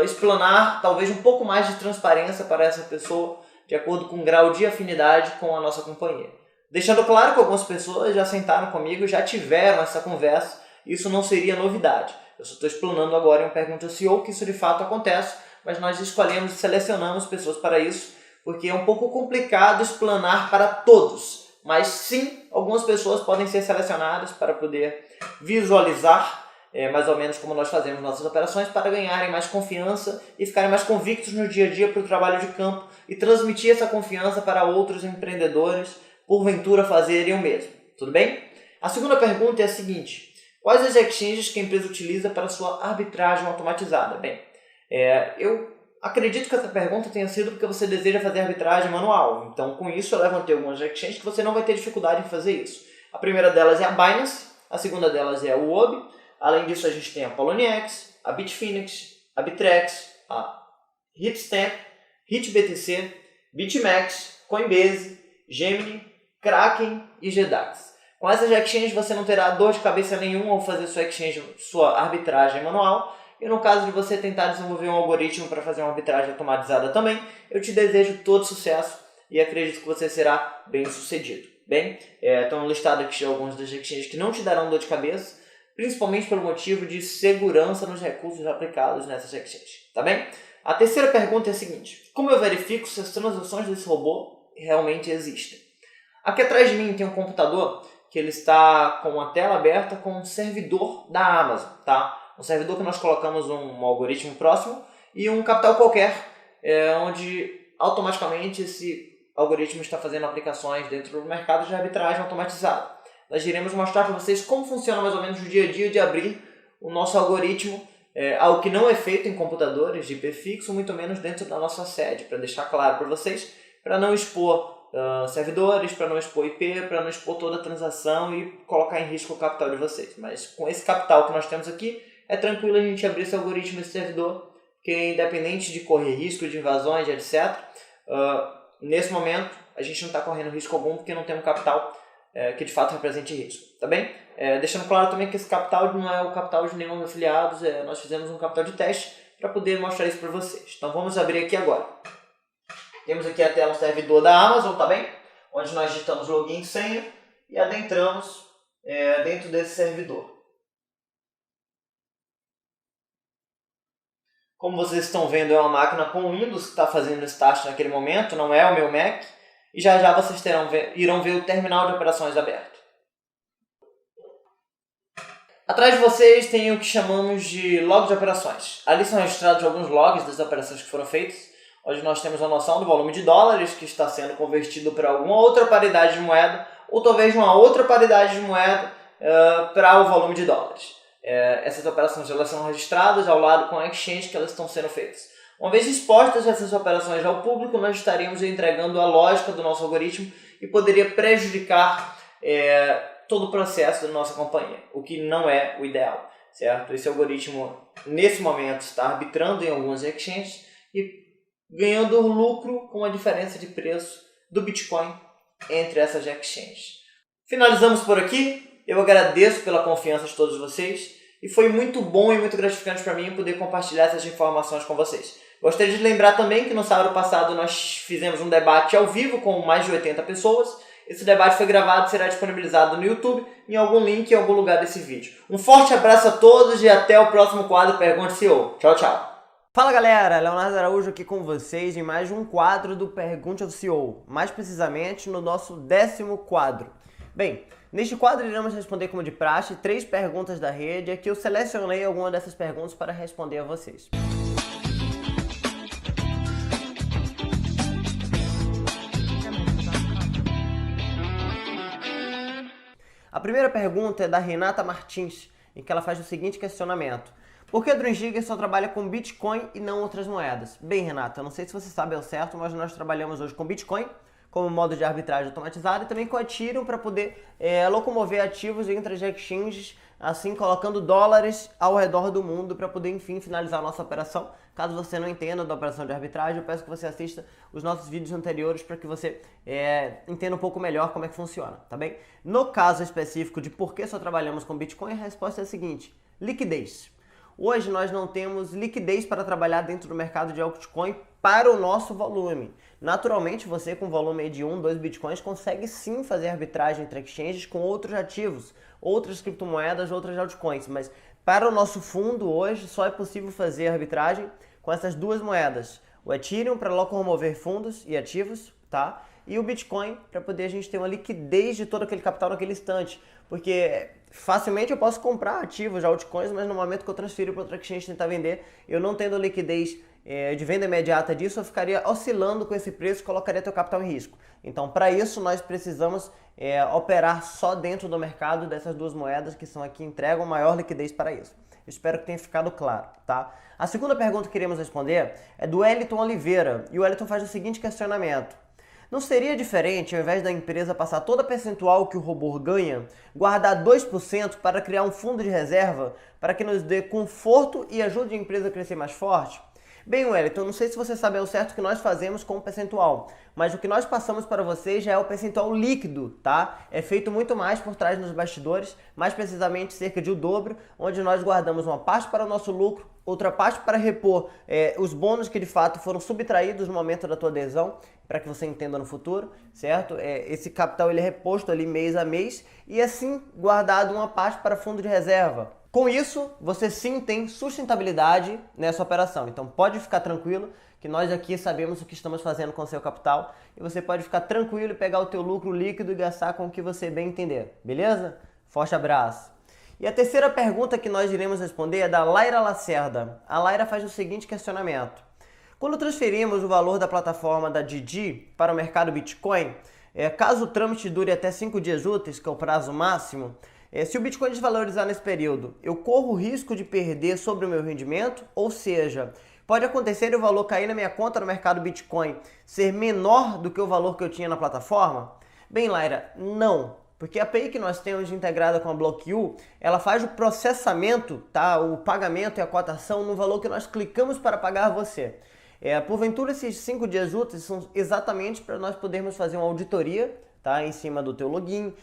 explanar talvez um pouco mais de transparência para essa pessoa, de acordo com o grau de afinidade com a nossa companhia. Deixando claro que algumas pessoas já sentaram comigo, já tiveram essa conversa, isso não seria novidade. Eu só estou explanando agora em um Pergunta ao CEO que isso de fato acontece, mas nós escolhemos e selecionamos pessoas para isso, porque é um pouco complicado explanar para todos. Mas sim, algumas pessoas podem ser selecionadas para poder visualizar mais ou menos como nós fazemos nossas operações, para ganharem mais confiança e ficarem mais convictos no dia a dia para o trabalho de campo e transmitir essa confiança para outros empreendedores, porventura fazerem o mesmo. Tudo bem? A segunda pergunta é a seguinte: quais as exchanges que a empresa utiliza para sua arbitragem automatizada? Bem, eu acredito que essa pergunta tenha sido porque você deseja fazer arbitragem manual. Então, com isso, eu levantei algumas exchanges que você não vai ter dificuldade em fazer isso. A primeira delas é a Binance, a segunda delas é a Huobi. Além disso, a gente tem a Poloniex, a Bitfinex, a Bittrex, a Bitstamp, HitBTC, BitMEX, Coinbase, Gemini, Kraken e GDAX. Com essas exchanges, você não terá dor de cabeça nenhuma ao fazer sua arbitragem manual. E no caso de você tentar desenvolver um algoritmo para fazer uma arbitragem automatizada também, eu te desejo todo sucesso e acredito que você será bem sucedido. Bem, estão listados aqui alguns dos exchanges que não te darão dor de cabeça, principalmente pelo motivo de segurança nos recursos aplicados nessas exchanges, tá bem? A terceira pergunta é a seguinte: como eu verifico se as transações desse robô realmente existem? Aqui atrás de mim tem um computador que ele está com a tela aberta com um servidor da Amazon, tá? Um servidor que nós colocamos um algoritmo próximo e um capital qualquer, onde automaticamente esse algoritmo está fazendo aplicações dentro do mercado de arbitragem automatizado. Nós iremos mostrar para vocês como funciona mais ou menos o dia a dia de abrir o nosso algoritmo, algo que não é feito em computadores de IP fixo, muito menos dentro da nossa sede, para deixar claro para vocês, para não expor servidores, para não expor IP, para não expor toda a transação e colocar em risco o capital de vocês. Mas com esse capital que nós temos aqui, é tranquilo a gente abrir esse algoritmo, esse servidor, que independente de correr risco de invasões, etc., nesse momento a gente não está correndo risco algum porque não tem um capital que de fato represente risco, tá bem? Deixando claro também que esse capital não é o capital de nenhum dos afiliados, nós fizemos um capital de teste para poder mostrar isso para vocês. Então vamos abrir aqui agora. Temos aqui a tela servidor da Amazon, tá bem? Onde nós digitamos login e senha e adentramos dentro desse servidor. Como vocês estão vendo, é uma máquina com Windows que está fazendo start naquele momento, não é o meu Mac. E já já vocês irão ver o terminal de operações aberto. Atrás de vocês tem o que chamamos de log de operações. Ali são registrados alguns logs das operações que foram feitas, onde nós temos a noção do volume de dólares que está sendo convertido para alguma outra paridade de moeda, ou talvez uma outra paridade de moeda para o volume de dólares. Essas operações elas são registradas ao lado com a exchange que elas estão sendo feitas. Uma vez expostas essas operações ao público, nós estaríamos entregando a lógica do nosso algoritmo e poderia prejudicar todo o processo da nossa companhia, o que não é o ideal, certo? Esse algoritmo, nesse momento, está arbitrando em algumas exchanges e ganhando lucro com a diferença de preço do Bitcoin entre essas exchanges. Finalizamos por aqui. Eu agradeço pela confiança de todos vocês e foi muito bom e muito gratificante para mim poder compartilhar essas informações com vocês. Gostaria de lembrar também que no sábado passado nós fizemos um debate ao vivo com mais de 80 pessoas. Esse debate foi gravado e será disponibilizado no YouTube, em algum link em algum lugar desse vídeo. Um forte abraço a todos e até o próximo quadro Pergunte CEO. Tchau, tchau. Fala galera, Leonardo Araújo aqui com vocês em mais um quadro do Pergunte ao CEO, mais precisamente no nosso 10º quadro. Bem, neste quadro iremos responder como de praxe 3 perguntas da rede, aqui eu selecionei algumas dessas perguntas para responder a vocês. A primeira pergunta é da Renata Martins, em que ela faz o seguinte questionamento: por que a Dreamgiga só trabalha com Bitcoin e não outras moedas? Bem, Renata, não sei se você sabe ao certo, mas nós trabalhamos hoje com Bitcoin como modo de arbitragem automatizada e também com Ethereum para poder locomover ativos entre as exchanges, assim colocando dólares ao redor do mundo para poder, enfim, finalizar a nossa operação. Caso você não entenda da operação de arbitragem, eu peço que você assista os nossos vídeos anteriores para que você entenda um pouco melhor como é que funciona, tá bem? No caso específico de por que só trabalhamos com Bitcoin, a resposta é a seguinte: liquidez. Hoje nós não temos liquidez para trabalhar dentro do mercado de altcoin para o nosso volume. Naturalmente, você com volume de 1, 2 bitcoins consegue sim fazer arbitragem entre exchanges com outros ativos, outras criptomoedas, outras altcoins, mas para o nosso fundo hoje só é possível fazer arbitragem com essas duas moedas. O Ethereum para locomover fundos e ativos, tá? E o Bitcoin para poder a gente ter uma liquidez de todo aquele capital naquele instante, porque facilmente eu posso comprar ativos de altcoins, mas no momento que eu transfiro para outra exchange tentar vender, eu não tendo liquidez de venda imediata disso, eu ficaria oscilando com esse preço e colocaria teu capital em risco. Então, para isso, nós precisamos operar só dentro do mercado dessas duas moedas que são aqui, entregam maior liquidez para isso. Eu espero que tenha ficado claro, tá? A segunda pergunta que queremos responder é do Wellington Oliveira, e o Wellington faz o seguinte questionamento: não seria diferente, ao invés da empresa passar toda a percentual que o robô ganha, guardar 2% para criar um fundo de reserva para que nos dê conforto e ajude a empresa a crescer mais forte? Bem, Wellington, não sei se você sabe ao certo o que nós fazemos com o percentual, mas o que nós passamos para vocês já é o percentual líquido, tá? É feito muito mais por trás nos bastidores, mais precisamente cerca de o dobro, onde nós guardamos uma parte para o nosso lucro, outra parte para repor os bônus que de fato foram subtraídos no momento da tua adesão, para que você entenda no futuro, certo? Esse capital ele é reposto ali mês a mês e assim guardado uma parte para fundo de reserva. Com isso, você sim tem sustentabilidade nessa operação. Então pode ficar tranquilo que nós aqui sabemos o que estamos fazendo com o seu capital e você pode ficar tranquilo e pegar o teu lucro líquido e gastar com o que você bem entender, beleza? Forte abraço! E a terceira pergunta que nós iremos responder é da Laira Lacerda. A Laira faz o seguinte questionamento. Quando transferimos o valor da plataforma da Didi para o mercado Bitcoin, caso o trâmite dure até 5 dias úteis, que é o prazo máximo, se o Bitcoin desvalorizar nesse período, eu corro o risco de perder sobre o meu rendimento? Ou seja, pode acontecer o valor cair na minha conta no mercado Bitcoin ser menor do que o valor que eu tinha na plataforma? Bem, Laira, não. Porque a API que nós temos integrada com a BlockU, ela faz o processamento, tá? O pagamento e a cotação no valor que nós clicamos para pagar você. Porventura, esses 5 dias úteis são exatamente para nós podermos fazer uma auditoria, tá, em cima do teu login,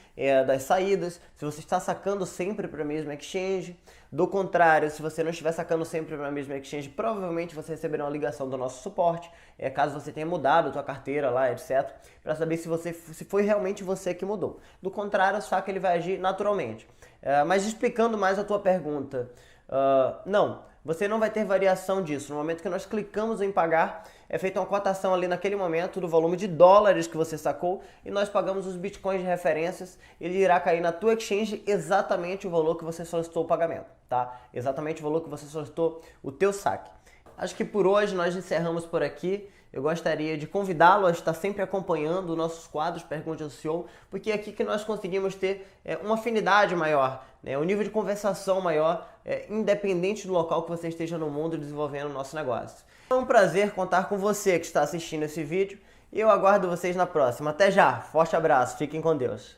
das saídas, se você está sacando sempre para a mesma exchange. Do contrário, se você não estiver sacando sempre para a mesma exchange, provavelmente você receberá uma ligação do nosso suporte, caso você tenha mudado a tua carteira lá, etc, para saber se foi realmente você que mudou. Do contrário, o saque ele vai agir naturalmente. Mas explicando mais a tua pergunta, não. Você não vai ter variação disso. No momento que nós clicamos em pagar, é feita uma cotação ali naquele momento do volume de dólares que você sacou e nós pagamos os bitcoins de referências. Ele irá cair na tua exchange exatamente o valor que você solicitou o pagamento, tá? Exatamente o valor que você solicitou o teu saque. Acho que por hoje nós encerramos por aqui. Eu gostaria de convidá-lo a estar sempre acompanhando nossos quadros Pergunte ao CEO, porque é aqui que nós conseguimos ter uma afinidade maior, um nível de conversação maior, independente do local que você esteja no mundo desenvolvendo o nosso negócio. É um prazer contar com você que está assistindo esse vídeo e eu aguardo vocês na próxima. Até já, forte abraço, fiquem com Deus.